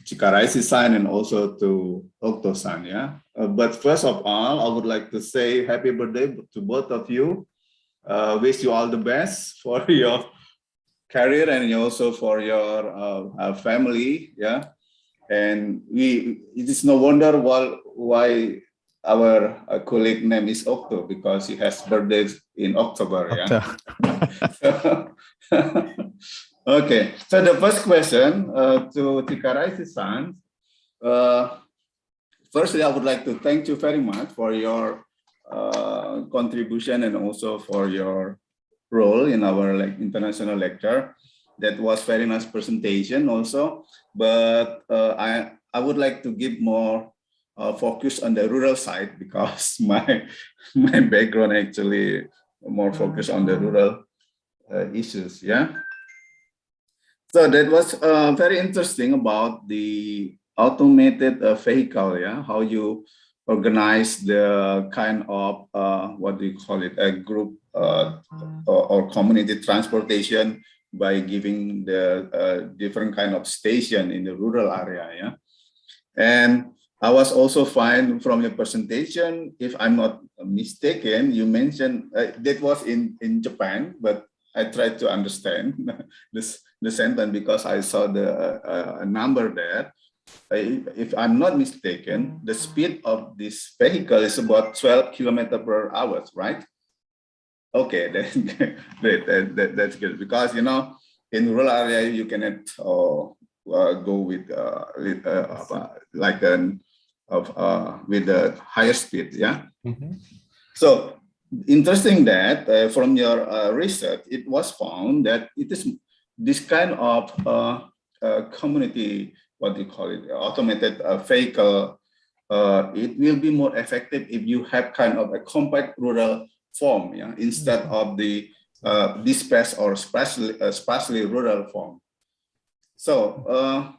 Chikaraishi-san and also to Okto-san, yeah. But first of all, I would like to say happy birthday to both of you. Wish you all the best for your career and also for your family, yeah. And it is no wonder why our colleague name is Okto, because he has birthdays in October, yeah. Okay, so the first question to Chikaraishi-san. Firstly, I would like to thank you very much for your contribution and also for your role in our international lecture. That was very nice presentation also, but I would like to give more focus on the rural side, because my background actually more focused on the rural issues, yeah. So that was very interesting about the automated vehicle, yeah, how you organize the kind of, what do you call it, a group or community transportation by giving the different kind of station in the rural area, yeah. And I was also fine from your presentation, if I'm not mistaken, you mentioned that was in Japan, but I tried to understand the sentence because I saw the number there. If I'm not mistaken, the speed of this vehicle is about 12 kilometers per hour, right? Okay, that's good, because you know in rural area you cannot go with with the higher speed, yeah. So interesting that from your research, it was found that it is this kind of community, what do you call it, automated vehicle, it will be more effective if you have kind of a compact rural form, yeah, instead of the dispersed or sparsely rural form. So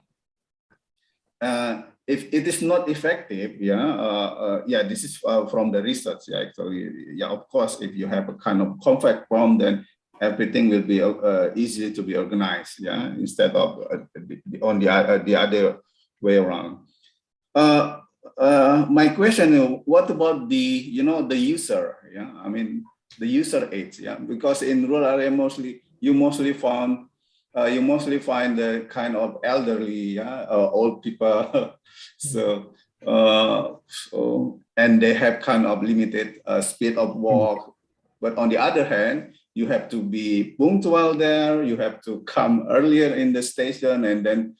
if it is not effective, yeah, this is from the research, yeah, actually, yeah, of course, if you have a kind of compact form, then everything will be easy to be organized, yeah, instead of on the other way around. My question is, what about the the user? Yeah, I mean the user age. Yeah, because in rural area you mostly find the kind of elderly, yeah, old people. So and they have kind of limited speed of walk. But on the other hand, you have to be punctual there. You have to come earlier in the station, and then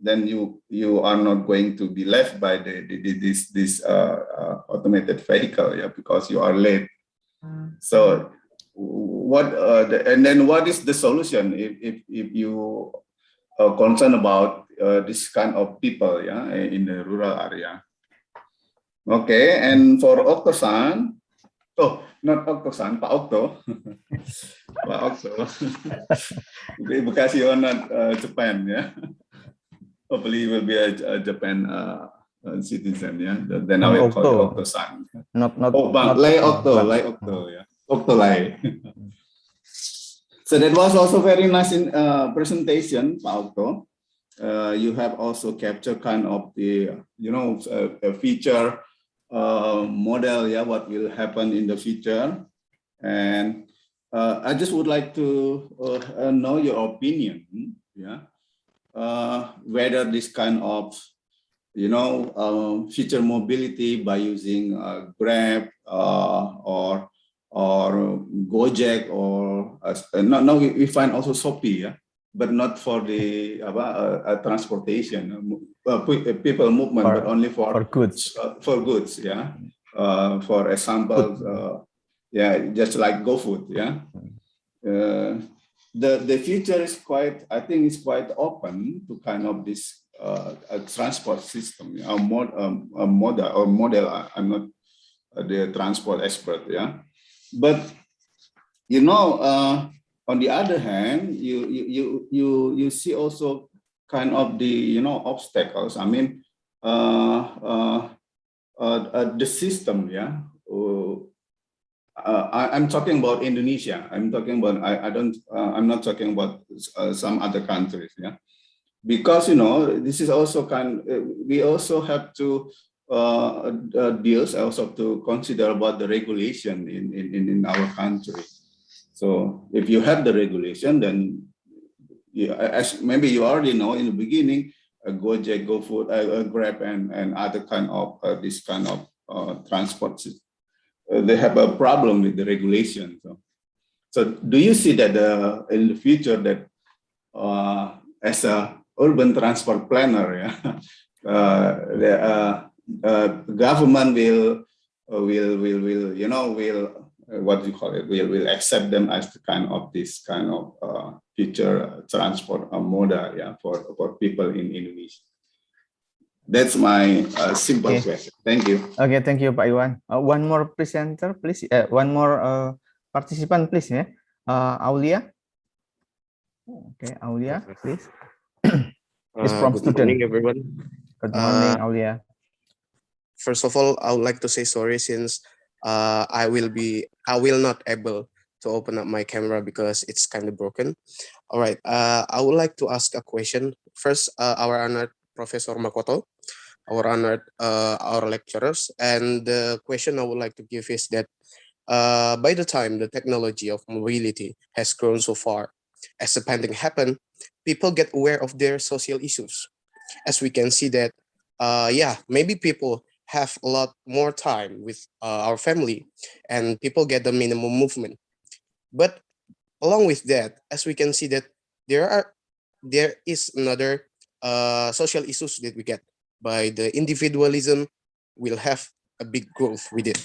then you are not going to be left by this automated vehicle, yeah, because you are late. So what and then what is the solution if you are concerned about this kind of people, yeah, in the rural area? Okay, and for Okto-san, oh, not Okto-san, Pak Okto. Pak Okto. Because you are not Japan, yeah. Hopefully you will be a Japan citizen, yeah. Then I will call you Okto-san. Not oh, Bang, Lai Okto, yeah. Okto Lai. So that was also very nice in presentation, Pak Okto. You have also captured kind of the a feature model, yeah, what will happen in the future. And I just would like to know your opinion, yeah, whether this kind of, future mobility by using Grab or Gojek or now we find also Shopee, yeah, but not for the transportation, people movement, but only for goods. For goods, yeah. For example, yeah, just like GoFood, yeah. The future is quite, I think, is quite open to kind of this a transport system, a model. I'm not the transport expert, yeah, but on the other hand, you see also kind of the obstacles. I mean, the system, yeah. I'm talking about Indonesia. I'm talking about I'm not talking about some other countries, yeah. Because this is also we also have to deals also to consider about the regulation in our country. So if you have the regulation, then as maybe you already know in the beginning, Gojek, GoFood, Grab, and other kind of this kind of transport system, they have a problem with the regulation. So do you see that in the future that as a urban transport planner, yeah, the government will what do you call it? Will accept them as the kind of this kind of future transport model, yeah, for people in Indonesia. That's my simple question. Thank you. Okay, thank you, Pak Iwan. One more presenter, please. One more participant, please. Yeah, Aulia. Okay, Aulia, please. It's from Good morning, everyone. Good morning, Aulia. First of all, I would like to say sorry since I will not able to open up my camera because it's kind of broken. All right, I would like to ask a question. First, our honored Professor Makoto, our honored our lecturers, and the question I would like to give is that by the time the technology of mobility has grown so far, as the pandemic happened, people get aware of their social issues. As we can see that, maybe people have a lot more time with our family and people get the minimum movement. But along with that, as we can see that there is another social issues that we get by the individualism will have a big growth with it.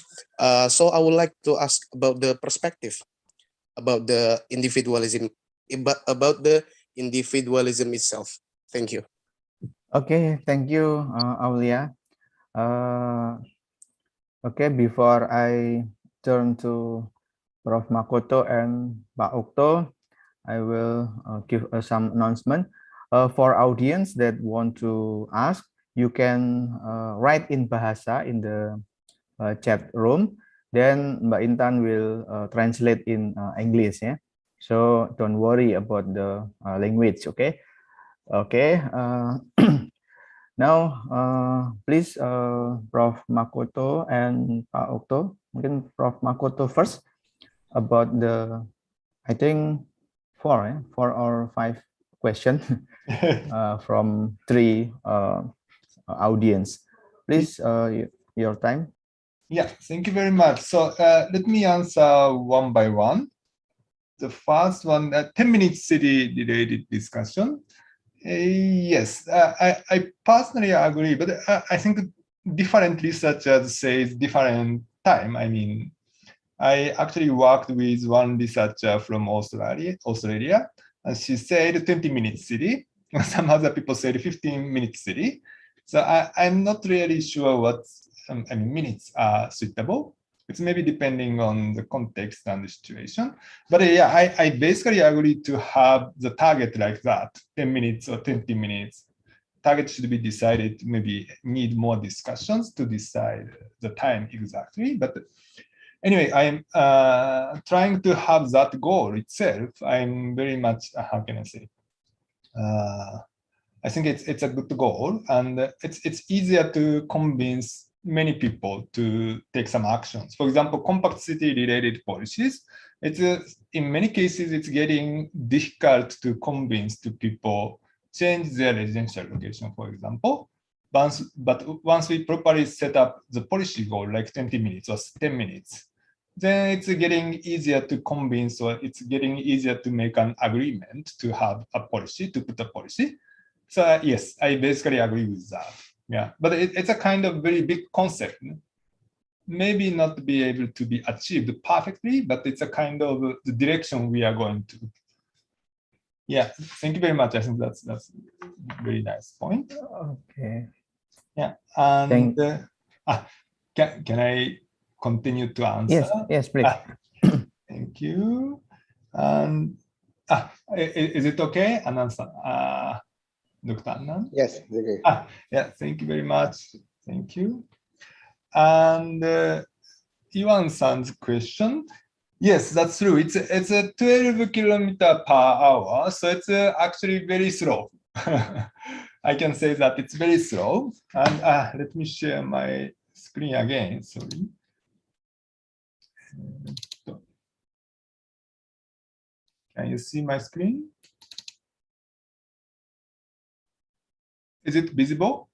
So I would like to ask about the perspective about the individualism, about the individualism itself. Thank you. Okay, thank you, Aulia. Okay, before I turn to Prof. Makoto and Pak Okto, I will give some announcement. For audience that want to ask, you can write in Bahasa in the chat room. Then Mbak Intan will translate in English. Yeah, so don't worry about the language. Okay, okay. Now, please, Prof. Makoto and Pak Okto. Mungkin Prof. Makoto first about the, I think, 4 or 5 questions from 3 audience. Please, your time. Yeah, thank you very much. So let me answer one by one. The first one, 10-minute city-related discussion. Yes, I personally agree, but I think different researchers say different time. I mean, I actually worked with one researcher from Australia, and she said 20-minute city. Some other people said 15-minute city. So I'm not really sure what minutes are suitable. It's maybe depending on the context and the situation. But yeah, I basically agree to have the target like that, 10 minutes or 20 minutes. Target should be decided, maybe need more discussions to decide the time exactly. But anyway, I'm trying to have that goal itself. I'm very much, how can I say? I think it's a good goal, and it's easier to convince many people to take some actions. For example, compact city related policies, it's in many cases, it's getting difficult to convince to people change their residential location, for example. But once we properly set up the policy goal, like 20 minutes or 10 minutes, then it's getting easier to convince, or it's getting easier to make an agreement to have a policy, to put a policy. So yes, I basically agree with that. Yeah, but it's a kind of very big concept. Maybe not be able to be achieved perfectly, but it's a kind of the direction we are going to. Yeah, thank you very much. I think that's a very nice point. Okay. Yeah, and can I continue to answer? Yes, please. Thank you. And is it okay, Anand-san? Dr. Anand? Yes, okay. Yeah, thank you very much. Thank you. And Iwan-san's question. Yes, that's true. It's a 12 kilometer per hour, so it's actually very slow. I can say that it's very slow. And let me share my screen again. Sorry. Can you see my screen? Is it visible?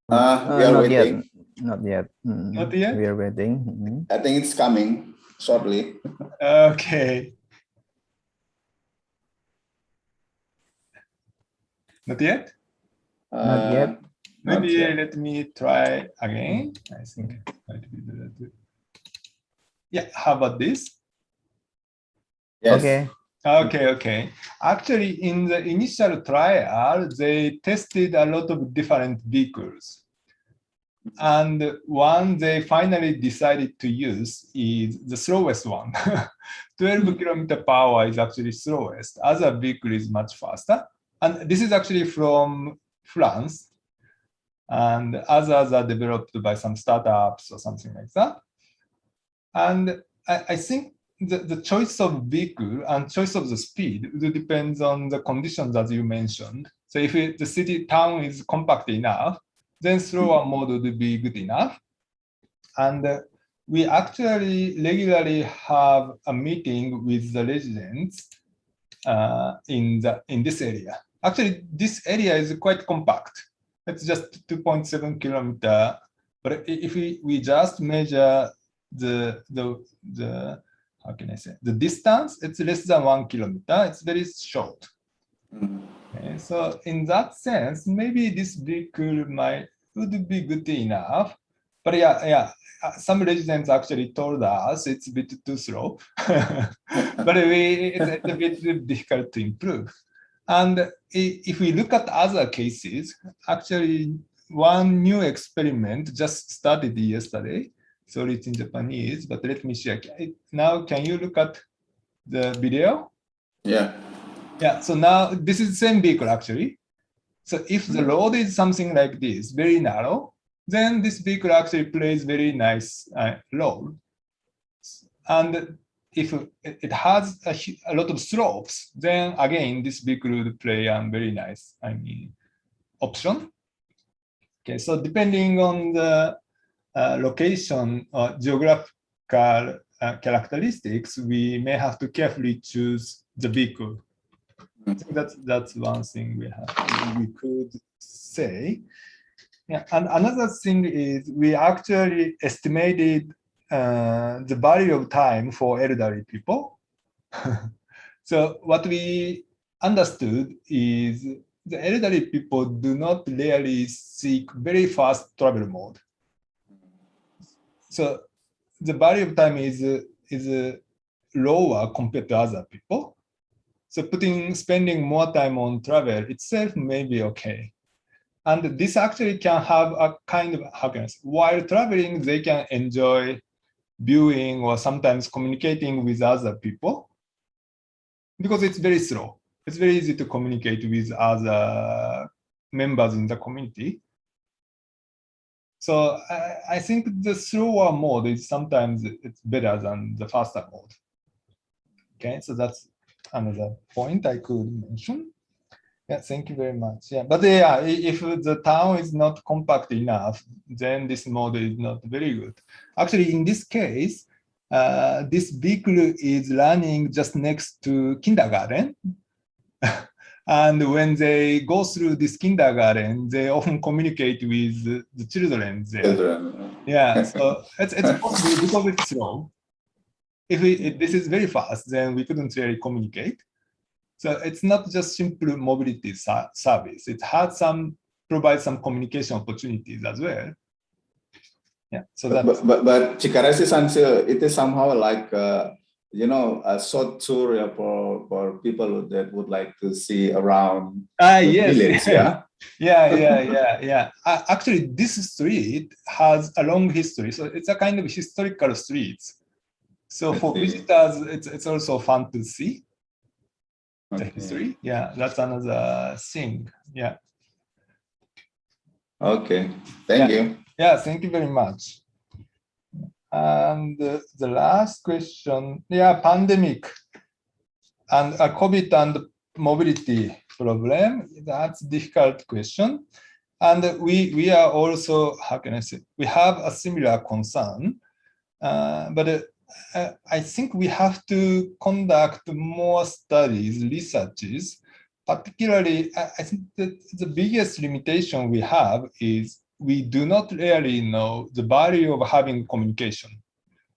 We are Not waiting. yet. Not yet. Not yet? We are waiting. I think it's coming shortly. Okay. Not yet? Not yet. Maybe Not yet. let me try again. I think it might be better to. Yeah, how about this? Yes. Okay. Okay. Actually, in the initial trial, they tested a lot of different vehicles. And one they finally decided to use is the slowest one. 12 kilometer per hour is actually slowest. Other vehicle is much faster. And this is actually from France. And others are developed by some startups or something like that. And I think the choice of vehicle and choice of the speed depends on the conditions as you mentioned. So if the city town is compact enough, then slower mode would be good enough. And we actually regularly have a meeting with the residents in this area. Actually, this area is quite compact. It's just 2.7 kilometer. But if we just measure the how can I say, the distance, it's less than 1 kilometer. It's very short. Okay, so in that sense, maybe this vehicle would be good enough. But yeah, some residents actually told us it's a bit too slow. But it's a bit difficult to improve. And if we look at other cases, actually one new experiment just started yesterday. Sorry, it's in Japanese, but let me share. Now, can you look at the video? Yeah. Yeah, so now this is the same vehicle actually. So if the road is something like this, very narrow, then this vehicle actually plays very nice role. And if it has a lot of slopes, then again, this vehicle would play a very nice, option. Okay, so depending on the location or geographical characteristics, we may have to carefully choose the vehicle. I think that's one thing we could say. Yeah, and another thing is we actually estimated the value of time for elderly people. So what we understood is the elderly people do not really seek very fast travel mode. So the value of time is lower compared to other people. So spending more time on travel itself may be okay. And this actually can have a kind of, how can I say, while traveling, they can enjoy viewing or sometimes communicating with other people because it's very slow. It's very easy to communicate with other members in the community. So I think the slower mode is sometimes it's better than the faster mode. Okay, so that's another point I could mention. Yeah, thank you very much. Yeah, but yeah, if the town is not compact enough, then this mode is not very good. Actually, in this case, this vehicle is running just next to kindergarten. And when they go through this kindergarten, they often communicate with the children there. Yeah, so it's possible because it's slow. If this is very fast, then we couldn't really communicate. So it's not just simple mobility service. It had provides some communication opportunities as well. Yeah. So that's but Chikaraishi-san, it is somehow like you know, a short tour for people that would like to see around the yes. village. Yeah. Yeah. Actually, this street has a long history, so it's a kind of historical streets. So for visitors, it's also fun to see the history. Yeah, that's another thing. Yeah. Okay. Thank you. Yeah, thank you very much. And the last question, pandemic and COVID and mobility problem. That's a difficult question. And we are also, how can I say, we have a similar concern, but I think we have to conduct more studies, researches. Particularly, I think that the biggest limitation we have is we do not really know the value of having communication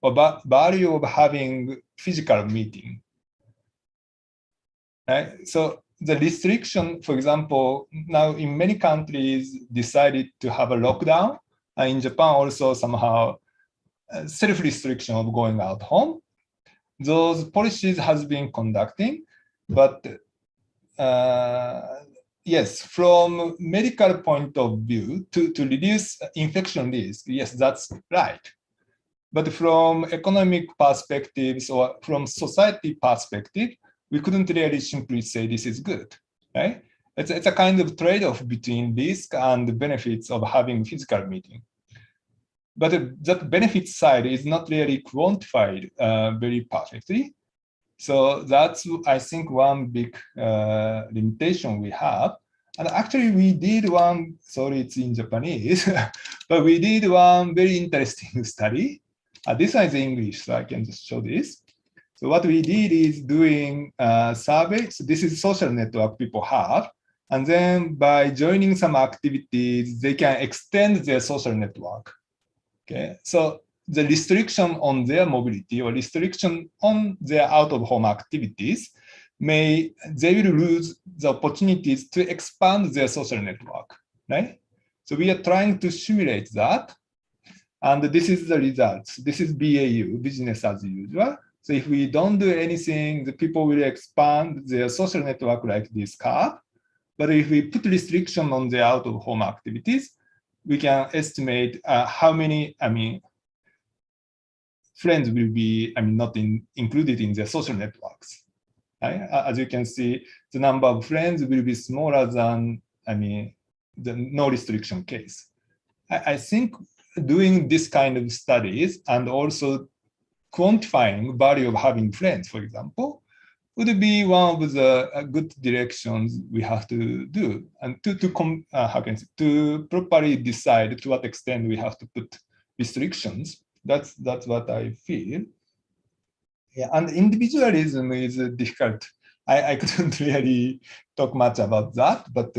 or value of having physical meeting. Right? So the restriction, for example, now in many countries decided to have a lockdown. In Japan also somehow self-restriction of going out home. Those policies has been conducting, but yes, from medical point of view, to reduce infection risk, yes, that's right. But from economic perspectives or from society perspective, we couldn't really simply say this is good, right? It's a kind of trade-off between risk and the benefits of having physical meeting. But that benefit side is not really quantified very perfectly. So that's, I think, one big limitation we have. And actually, we did one, sorry, it's in Japanese, but we did one very interesting study. This one is English, so I can just show this. So what we did is doing a survey. So this is social network people have. And then by joining some activities, they can extend their social network. Okay, so the restriction on their mobility or restriction on their out-of-home activities they will lose the opportunities to expand their social network, right? So we are trying to simulate that. And this is the results. This is BAU, business as usual. So if we don't do anything, the people will expand their social network like this curve. But if we put restriction on their out-of-home activities, we can estimate how many, friends will be, not included in their social networks. Right? As you can see, the number of friends will be smaller than, the no restriction case. I think doing this kind of studies and also quantifying value of having friends, for example, would be one of the good directions we have to do, and to properly decide to what extent we have to put restrictions. That's what I feel. Yeah, and individualism is difficult. I couldn't really talk much about that, but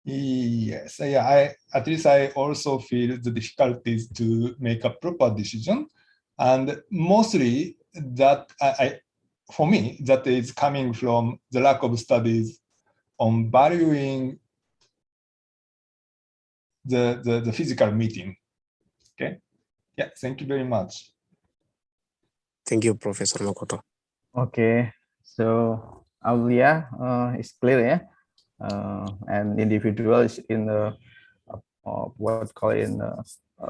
yes, yeah, at least I also feel the difficulties to make a proper decision, and mostly that for me, that is coming from the lack of studies on valuing the physical meeting. Okay. Yeah. Thank you very much. Thank you, Professor Makoto. Okay. So Aulia is clear, yeah. And individuals in the what call in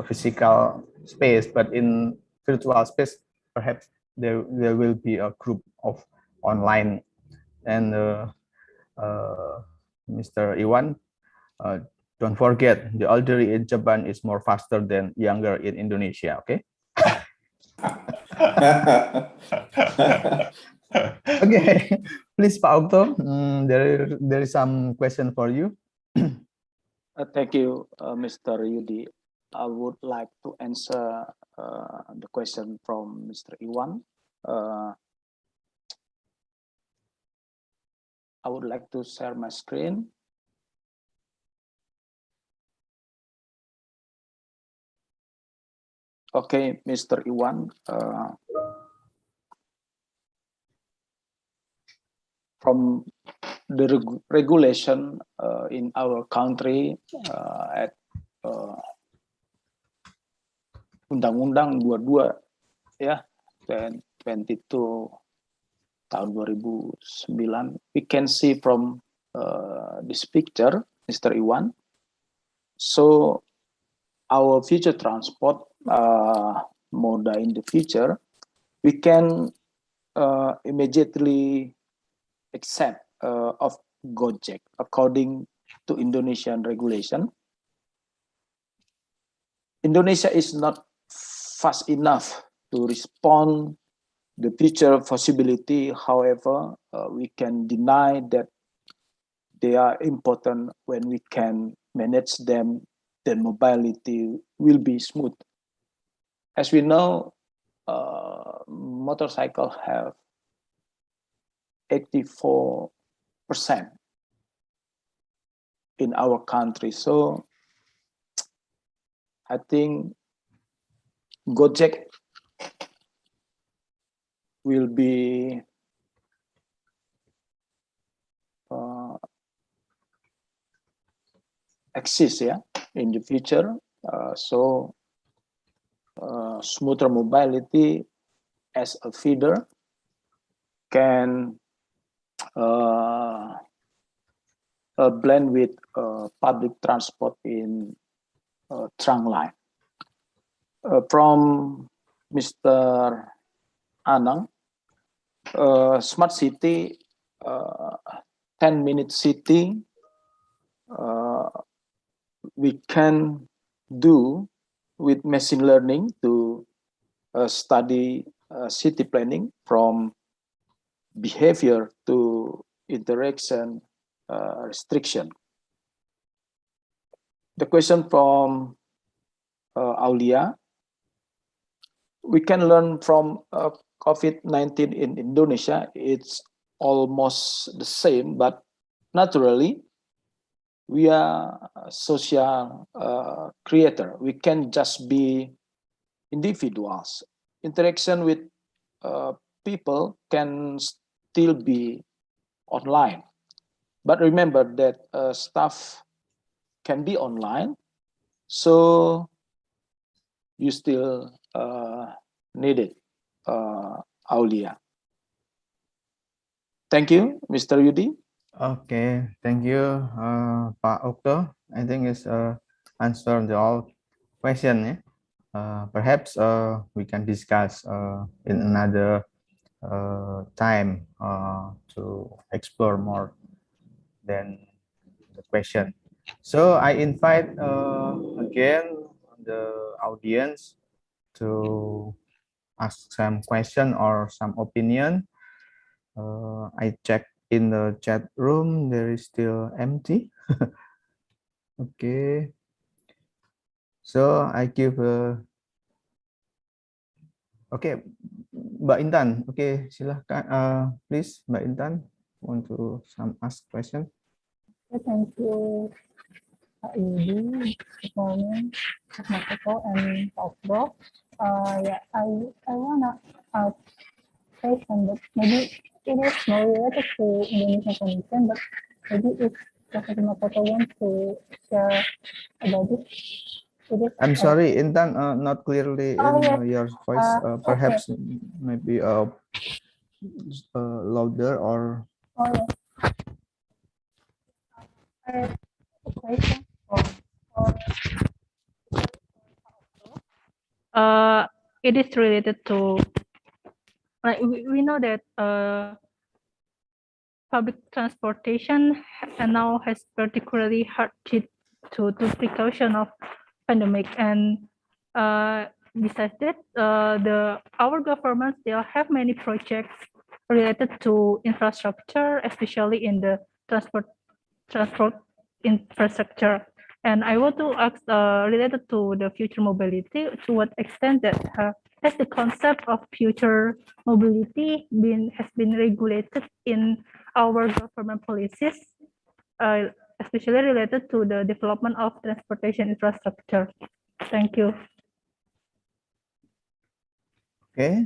physical space, but in virtual space, perhaps there will be a group of online. And Mr. Iwan, don't forget the elderly in Japan is more faster than younger in Indonesia. Okay. Okay, please, Pak Okto. There is some question for you. Thank you, Mr. Yudi. I would like to answer the question from Mr. Iwan. I would like to share my screen. Okay, Mr. Iwan. From the regulation in our country at Undang-Undang 22 ya 22 tahun 2009, we can see from this picture, Mr. Iwan. So our future transport moda in the future, we can immediately accept of Gojek according to Indonesian regulation. Indonesia is not fast enough to respond the future possibility. However, we can deny that they are important when we can manage them, then mobility will be smooth. As we know, motorcycle have 84% in our country. So I think Gojek will be exist in the future. So smoother mobility as a feeder can blend with public transport in trunk line. From Mr. Anang, smart city, 10-minute city, we can do with machine learning to study city planning from behavior to interaction restriction. The question from Aulia, we can learn from COVID-19 in Indonesia. It's almost the same, but naturally, we are a social creator. We can just be individuals. Interaction with people can still be online. But remember that stuff can be online, so you still need it, Aulia. Thank you, Mr. Yudi. Okay, thank you, Pak Okto. I think it's answered all question. Perhaps we can discuss in another time to explore more than the question. So I invite again the audience to ask some question or some opinion. I check in the chat room, there is still empty. Okay. So I give okay, Mbak Intan. Okay, silahkan. Please, Mbak Intan, want to ask question? Thank you, Pak Yudi, good morning, Makoto and Okto. Yeah, I wanna ask question, but maybe it is more related to Indonesian condition, but maybe if Professor Makoto wants to share about it. I'm sorry, Intan, not clearly in your voice. Perhaps okay. Maybe louder or. Oh yeah. Question it is related to, like, we know that public transportation now has particularly hard hit to precaution of pandemic, and besides that, our government still have many projects related to infrastructure, especially in the transport infrastructure. And I want to ask, related to the future mobility, to what extent that has the concept of future mobility has been regulated in our government policies, especially related to the development of transportation infrastructure? Thank you. Okay.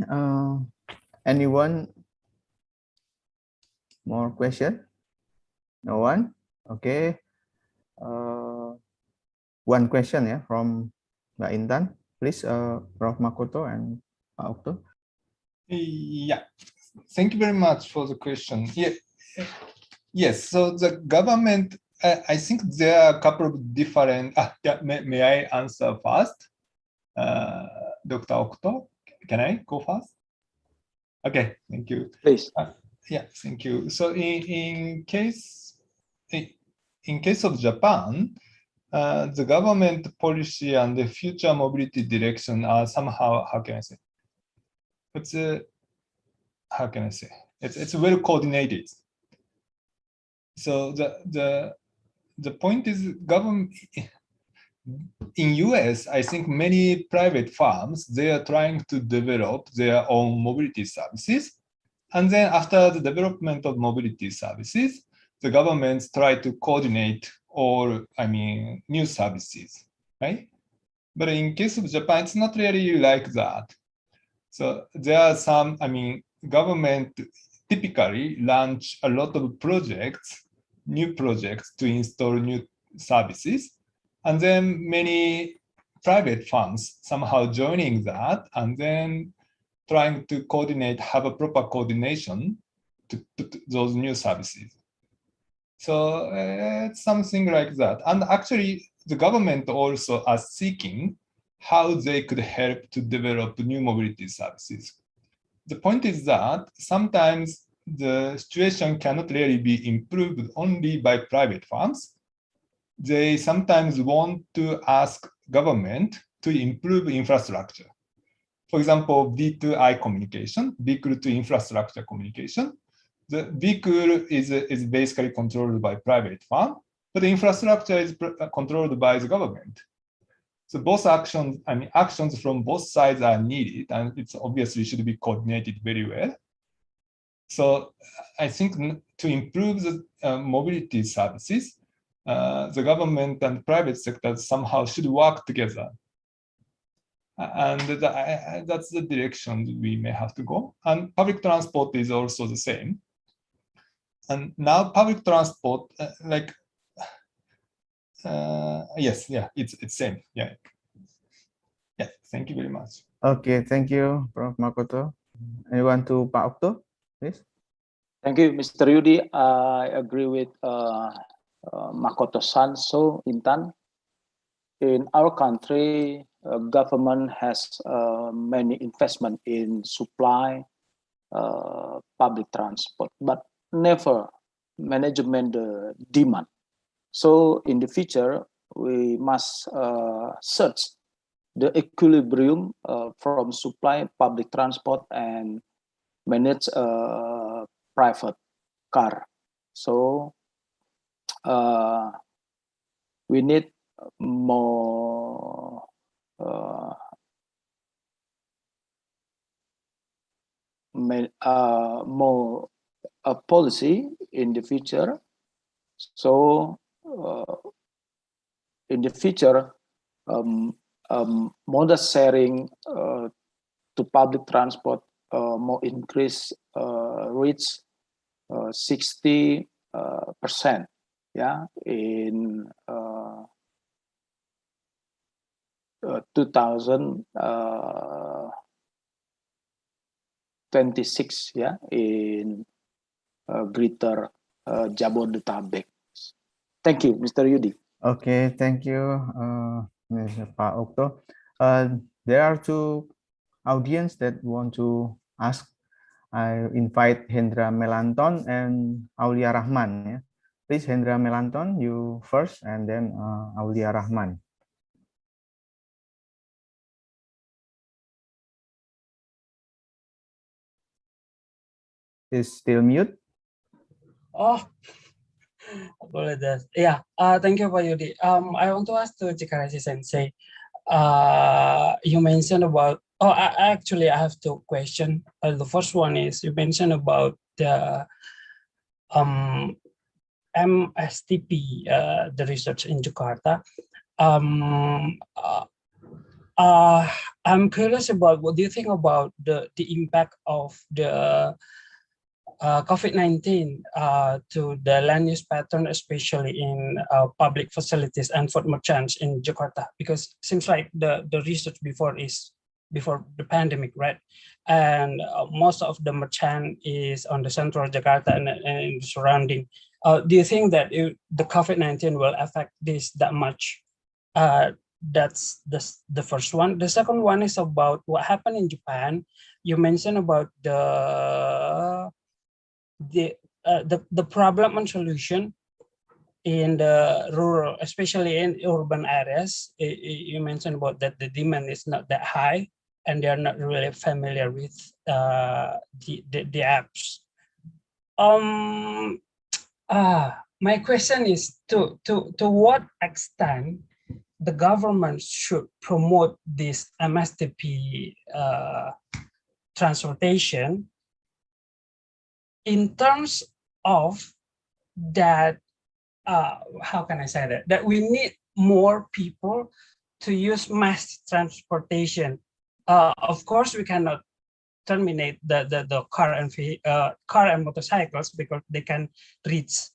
Anyone more question? No one? Okay. One question from Mbak Intan. Please, Prof. Makoto and Okto. Yeah, thank you very much for the question. Yeah. Yes, so the government, I think there are a couple of different, may I answer first? Dr. Okto, can I go first? Okay, thank you. Please. Yeah, thank you. So in case of Japan, the government policy and the future mobility direction are somehow, how can I say? It's how can I say? It's well coordinated. So the point is, government in US, I think many private firms, they are trying to develop their own mobility services. And then after the development of mobility services, the governments try to coordinate all, new services, right? But in case of Japan, it's not really like that. So there are some, government typically launch a lot of projects, new projects to install new services. And then many private firms somehow joining that and then trying to coordinate, have a proper coordination to those new services. So it's something like that. And actually, the government also are seeking how they could help to develop new mobility services. The point is that sometimes the situation cannot really be improved only by private firms. They sometimes want to ask government to improve infrastructure. For example, V2I communication, vehicle to infrastructure communication. The vehicle is basically controlled by private firm, but the infrastructure is controlled by the government. So both actions, actions from both sides are needed, and it's obviously should be coordinated very well. So I think to improve the mobility services, the government and private sector somehow should work together. And that's the direction we may have to go. And public transport is also the same. And now public transport, it's same. Yeah. Thank you very much. Okay, thank you, Prof. Makoto. Anyone to Pak Okto, please? Thank you, Mr. Yudi. I agree with Makoto-san. So, Intan, in our country, government has many investment in supply public transport, but never management the demand. So in the future, we must search the equilibrium from supply public transport and manage private car. So we need more policy in the future. So in the future, modal sharing to public transport more increase, reach 60%. Yeah, in 2026, yeah, in Greater Jabodetabek. Thank you, Mr. Yudi. Okay, thank you, Mr. Pak Okto. There are two audience that want to ask. I invite Hendra Melanton and Aulia Rahman. Yeah. Please, Hendra Melanton, you first, and then Aulia Rahman. Is still mute. Oh, Apologize. Yeah. Thank you, Pak Yudi. I want to ask to Chikaraishi Sensei. You mentioned about. Oh, actually, I have two questions. The first one is you mentioned about the MSTP, the research in Jakarta. I'm curious about what do you think about the impact of the COVID-19 to the land use pattern, especially in public facilities and food merchants in Jakarta, because it seems like the research before the pandemic, right? And most of the merchant is on the central Jakarta and the surrounding. Do you think that the COVID-19 will affect this that much? That's the first one. The second one is about what happened in Japan. You mentioned about the problem and solution in the rural, especially in urban areas. You mentioned about that the demand is not that high and they are not really familiar with the apps. My question is to what extent the government should promote this MSTP transportation in terms of that, how can I say that? That we need more people to use mass transportation. Of course, we cannot terminate the car and motorcycles because they can reach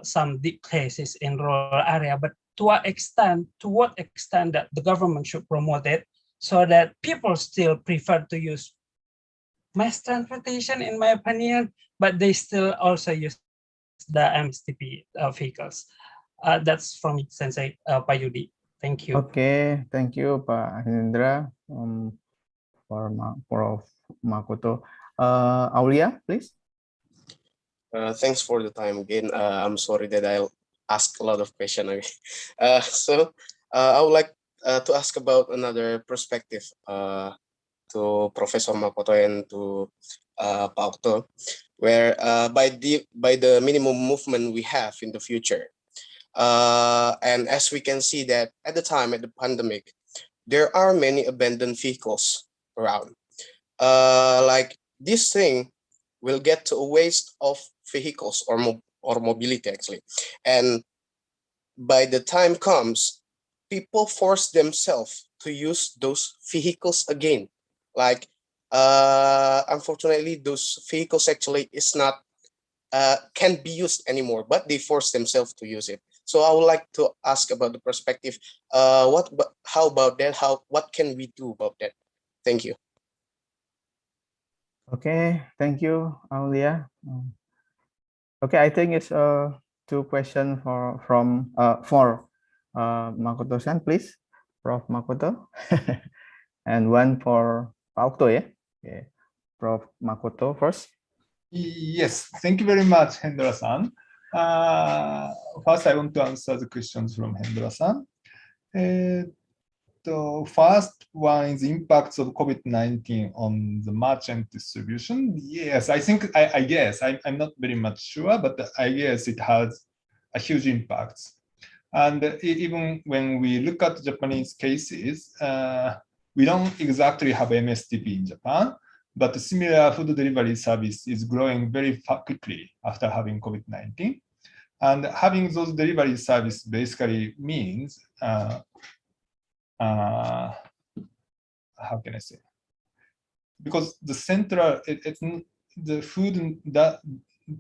some deep places in rural area. But to what extent that the government should promote it so that people still prefer to use mass transportation, in my opinion, but they still also use the MSTP vehicles. That's from me, Sensei, Pak Yudi. Thank you. Okay, thank you, Pak Hendra, for Prof. Makoto. Aulia, please. Thanks for the time again. I'm sorry that I'll ask a lot of questions again. So I would like to ask about another perspective to Professor Makoto and to Pak Okto, where by the minimum movement we have in the future, and as we can see that at the time of the pandemic, there are many abandoned vehicles around. Like this thing will get to a waste of vehicles or mobility actually, and by the time comes, people force themselves to use those vehicles again. Like unfortunately, those vehicles actually is not can't be used anymore, but they force themselves to use it. So I would like to ask about the perspective. How about that? What can we do about that? Thank you. Okay, thank you, Aulia. Okay, I think it's two questions for Makoto-san, please, Prof. Makoto, and one for Okto, yeah? Okay. Prof. Makoto first. Yes, thank you very much, Hendra-san. First, I want to answer the questions from Hendra-san. The first one is impacts of COVID-19 on the merchant distribution. Yes, I guess, I'm not very much sure, but I guess it has a huge impact. And even when we look at Japanese cases, we don't exactly have MSTP in Japan, but a similar food delivery service is growing very quickly after having COVID-19. And having those delivery service basically means how can I say? Because the central, it's the food that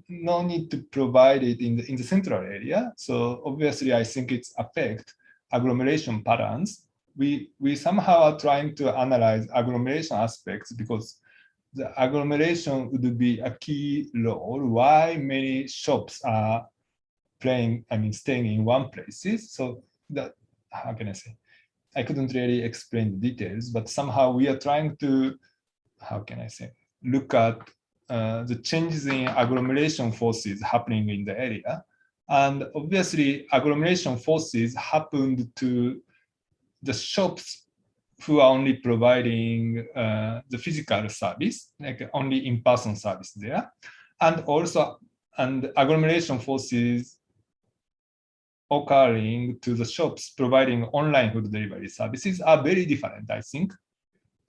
no need to provide it in the central area. So obviously, I think it's affect agglomeration patterns. We somehow are trying to analyze agglomeration aspects because the agglomeration would be a key role. Why many shops are staying in one places. So that, how can I say? I couldn't really explain the details, but somehow we are trying to, how can I say, look at the changes in agglomeration forces happening in the area. And obviously, agglomeration forces happened to the shops who are only providing the physical service, like only in-person service there. And also, and agglomeration forces occurring to the shops providing online food delivery services are very different, I think.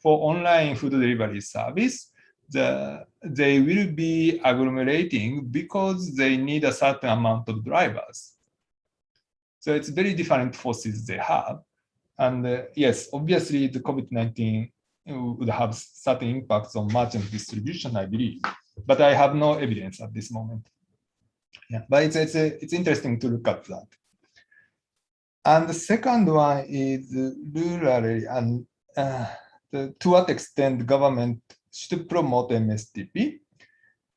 For online food delivery service, they will be agglomerating because they need a certain amount of drivers. So it's very different forces they have. And yes, obviously the COVID-19 would have certain impacts on merchant distribution, I believe, but I have no evidence at this moment. Yeah, but it's interesting to look at that. And the second one is rural and to what extent government should promote MSTP?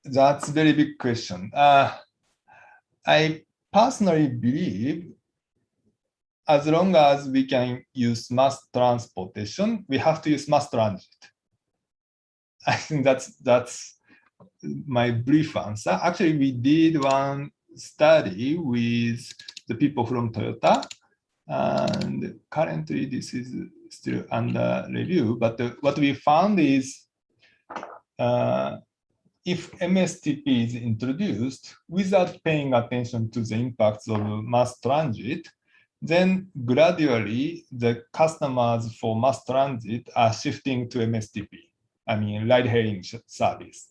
That's a very big question. I personally believe as long as we can use mass transportation, we have to use mass transit. I think that's my brief answer. Actually, we did one study with the people from Toyota, and currently this is still under review. But what we found is if MSTP is introduced without paying attention to the impacts of mass transit, then gradually the customers for mass transit are shifting to MSTP, I mean ride-hailing service.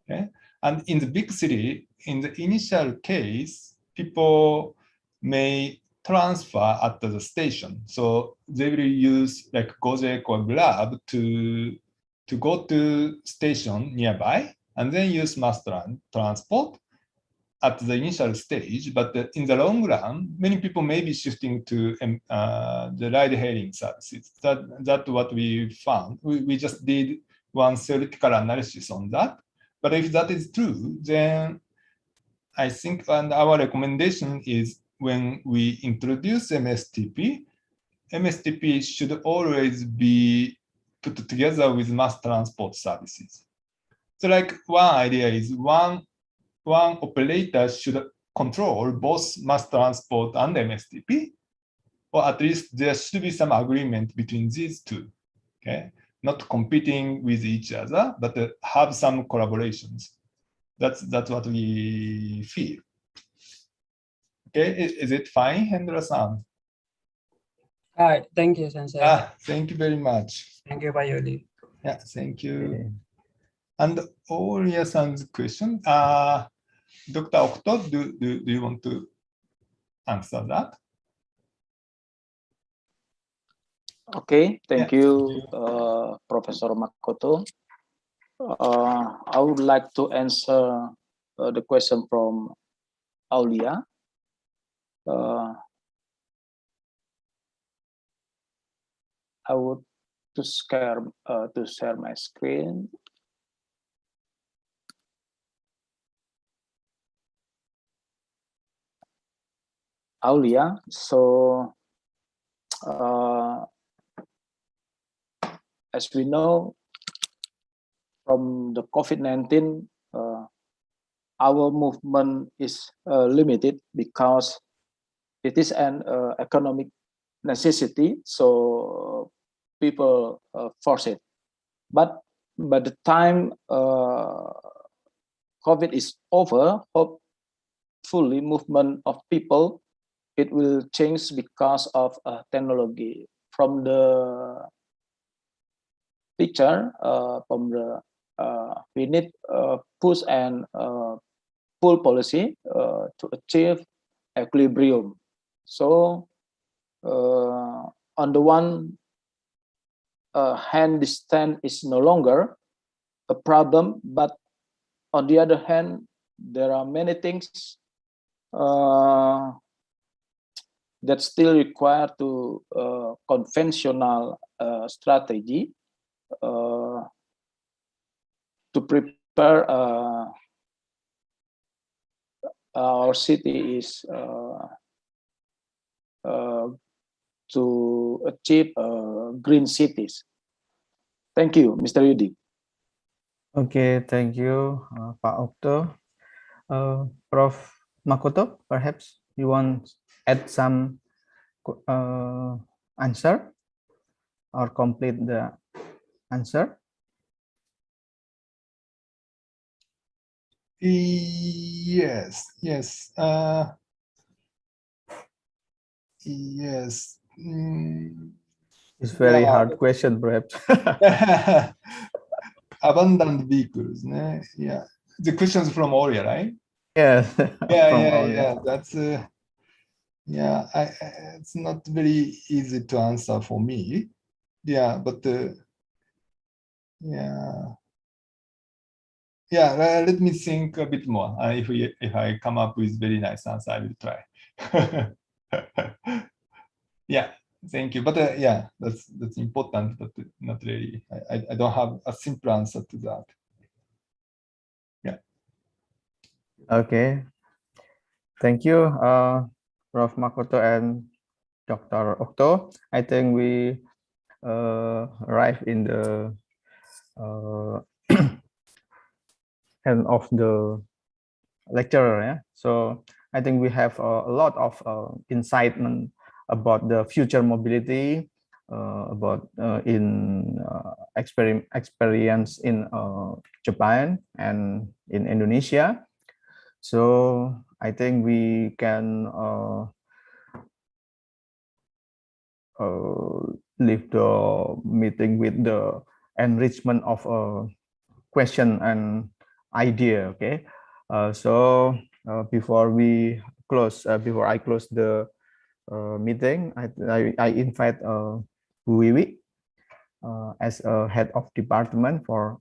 Okay? And in the big city, in the initial case, people may transfer at the station. So they will use like Gojek or Grab to go to station nearby and then use mass transport at the initial stage. But in the long run, many people may be shifting to the ride-hailing services. That's what we found. We just did one theoretical analysis on that. But if that is true, then I think, and our recommendation is when we introduce MSTP, MSTP should always be put together with mass transport services. So like one idea is one operator should control both mass transport and MSTP, or at least there should be some agreement between these two, okay? Not competing with each other, but have some collaborations. That's what we feel. Okay, is it fine, Hendra-san? Hi, thank you, Sensei. Thank you very much. Thank you, Yudi. Yeah, thank you. Okay. And Oria-san's question, Dr. Okto, do you want to answer that? Okay, thank Yeah. you, Professor Makoto. I would like to answer the question from Aulia. I would to share my screen. Aulia, so as we know from the COVID-19, our movement is limited because it is an economic necessity, so people force it. But by the time COVID is over, hopefully movement of people, it will change because of technology. From the picture, we need push and pull policy to achieve equilibrium. So on the one hand, distance is no longer a problem, but on the other hand, there are many things that still require to conventional strategy to prepare our city is to achieve green cities. Thank you, Mr. Yudi. Okay, thank you, Pak Okto. Prof. Makoto, perhaps you want to add some answer or complete the answer? Yes. Yes. It's very Yeah. hard question, perhaps. Abandoned vehicles. Yeah. The questions from Oria, right? Yes, from all, Yeah. That's yeah. It's not very easy to answer for me. Yeah, but yeah. Yeah, let me think a bit more. If I come up with very nice answer, I will try. Yeah, thank you. But yeah, that's important, but not really. I don't have a simple answer to that. Yeah. Okay. Thank you, Prof. Makoto and Dr. Okto. I think we arrived in the end of the lecture. Yeah? So I think we have a lot of insight about the future mobility, about experience in Japan and in Indonesia. So I think we can leave the meeting with the enrichment of a question and idea. Okay, so before I close the meeting, I invite Bu Wiwi as a head of department for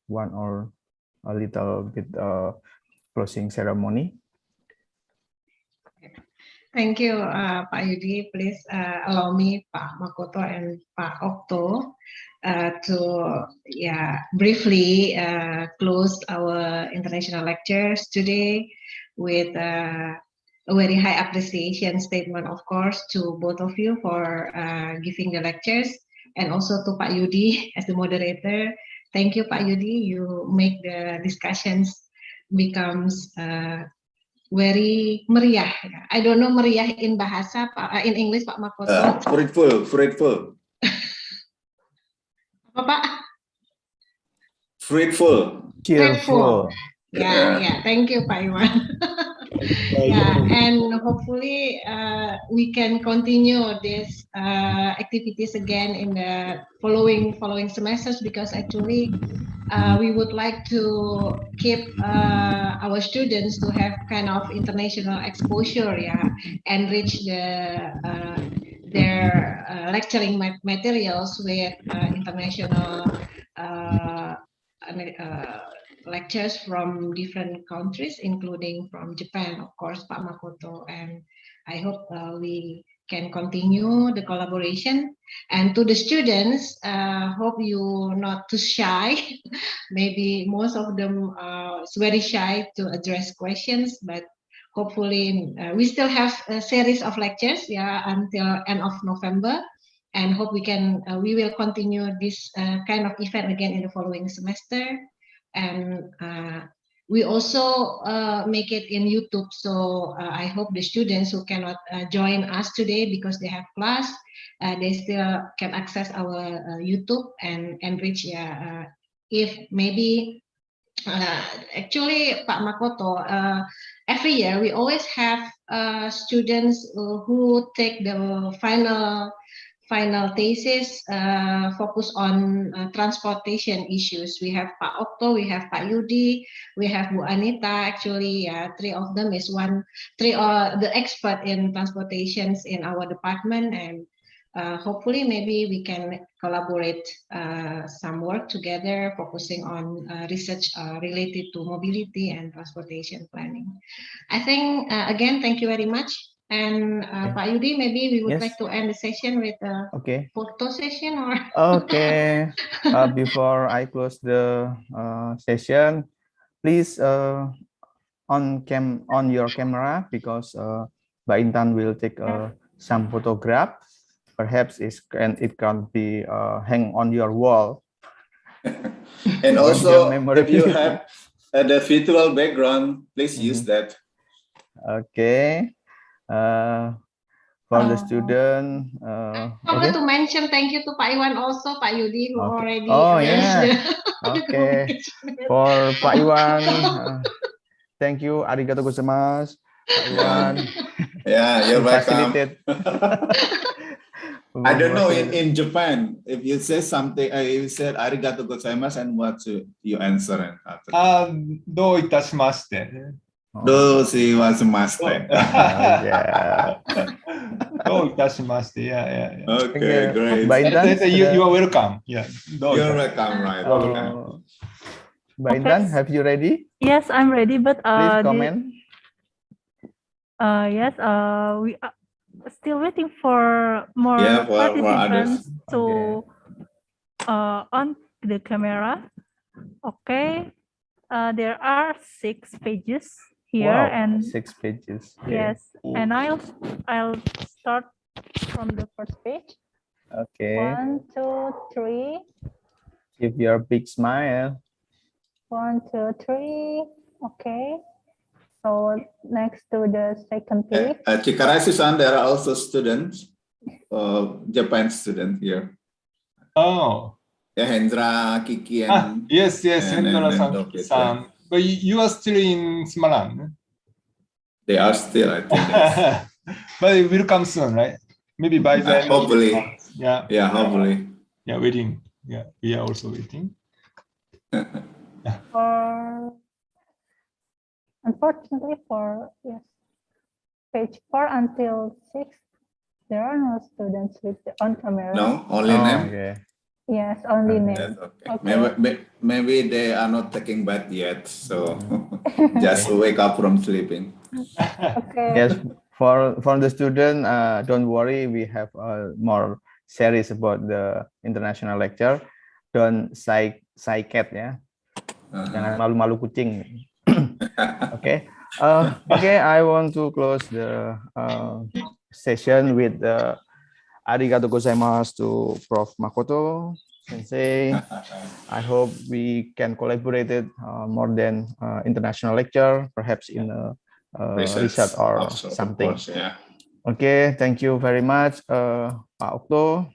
one or a little bit closing ceremony. Thank you, Pak Yudi. Please allow me, Pak Makoto and Pak Okto, to briefly close our international lectures today with a very high appreciation statement, of course, to both of you for giving the lectures, and also to Pak Yudi as the moderator. Thank you, Pak Yudi. You make the discussions becomes very meriah. I don't know meriah in bahasa, in English, Pak Makoto. Fruitful. Apa, Pak? Fruitful. Cheerful. Yeah. Thank you, Pak Iwan. And hopefully we can continue these activities again in the following semesters, because actually we would like to keep our students to have kind of international exposure, enrich their lecturing materials with international lectures from different countries, including from Japan, of course, Pak Makoto. And I hope we can continue the collaboration. And to the students, hope you not too shy. Maybe most of them is very shy to address questions, but hopefully we still have a series of lectures, until end of November. And hope we will continue this kind of event again in the following semester. And we also make it in YouTube. So I hope the students who cannot join us today because they have class, they still can access our YouTube and enrich. If maybe, actually, Pak Makoto, every year we always have students who take the final thesis focus on transportation issues. We have Pak Okto, we have Pak Yudi, we have Bu Anita. Actually, three of them are the expert in transportations in our department, and hopefully maybe we can collaborate some work together, focusing on research related to mobility and transportation planning. I think again, thank you very much. And Pak Yudi, maybe we would like to end the session with a photo session, or Okay. Before I close the session, please on your camera, because Mbak Intan will take some photograph. Perhaps it can be hang on your wall. And also, if you have the virtual background, please use that. Okay. For the student. forgot to mention thank you to Pak Iwan also, Pak Yudi, who already Okay. For Pak Iwan, thank you, arigatou gozaimasu, Pak Iwan. Yeah, you're to welcome. facilitate. I don't know in Japan if you say something, you said arigato gozaimasu, and what you answer after? どういたしまして。Do sumimasen. Yeah. どういたしまして。Yeah, yeah, yeah. Okay, great. Mbak Intan, You are welcome. Yeah. どういた You're welcome, right? Oh, Okay. Mbak Intan, have you ready? Yes, I'm ready, but Please comment. yes, we are still waiting for more Yeah, for participants others. to on the camera. Okay, there are 6 pages here, Wow, and 6 pages. Okay. yes, and I'll start from the first page. Okay. 1, 2, 3. Give your big smile. 1, 2, 3. Okay. So next to the second page. Chikaraishi-san, there are also students, Japan student here. Oh. Yeah, Hendra, Kiki, and Yes, yes, and Hendra-san, David, Kiki-san. But you are still in Semarang. they are still, I think. Yes. But it will come soon, right? Maybe by the end of Hopefully. this month. Yeah. Yeah, hopefully. Yeah, waiting. Yeah, we are also waiting. Unfortunately for page 4 until 6, there are no students with on camera. No, only name. Okay. Yes, only name. That's okay. Okay. Maybe they are not taking bath yet, so just wake up from sleeping. Okay. Yes, for the student, don't worry. We have more series about the international lecture. Don't cat ya. Jangan malu-malu kucing. Okay. Okay, I want to close the session with arigato gozaimasu to Prof. Makoto Sensei. I hope we can collaborate it more than international lecture, perhaps in a research or also, something. Course, yeah. Okay, thank you very much, Pak Okto.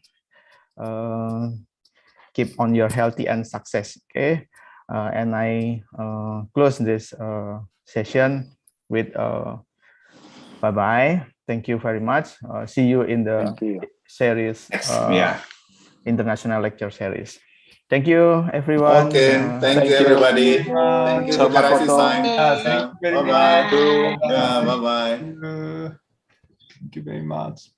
Keep on your healthy and success. Okay, and I close this session with bye-bye. Thank you very much. See you in the series, international lecture series. Thank you, everyone. Okay, thank you, everybody. Thank you, Chikaraishi-san. Thank you very Bye-bye. much. Yeah, bye-bye. Thank you very much.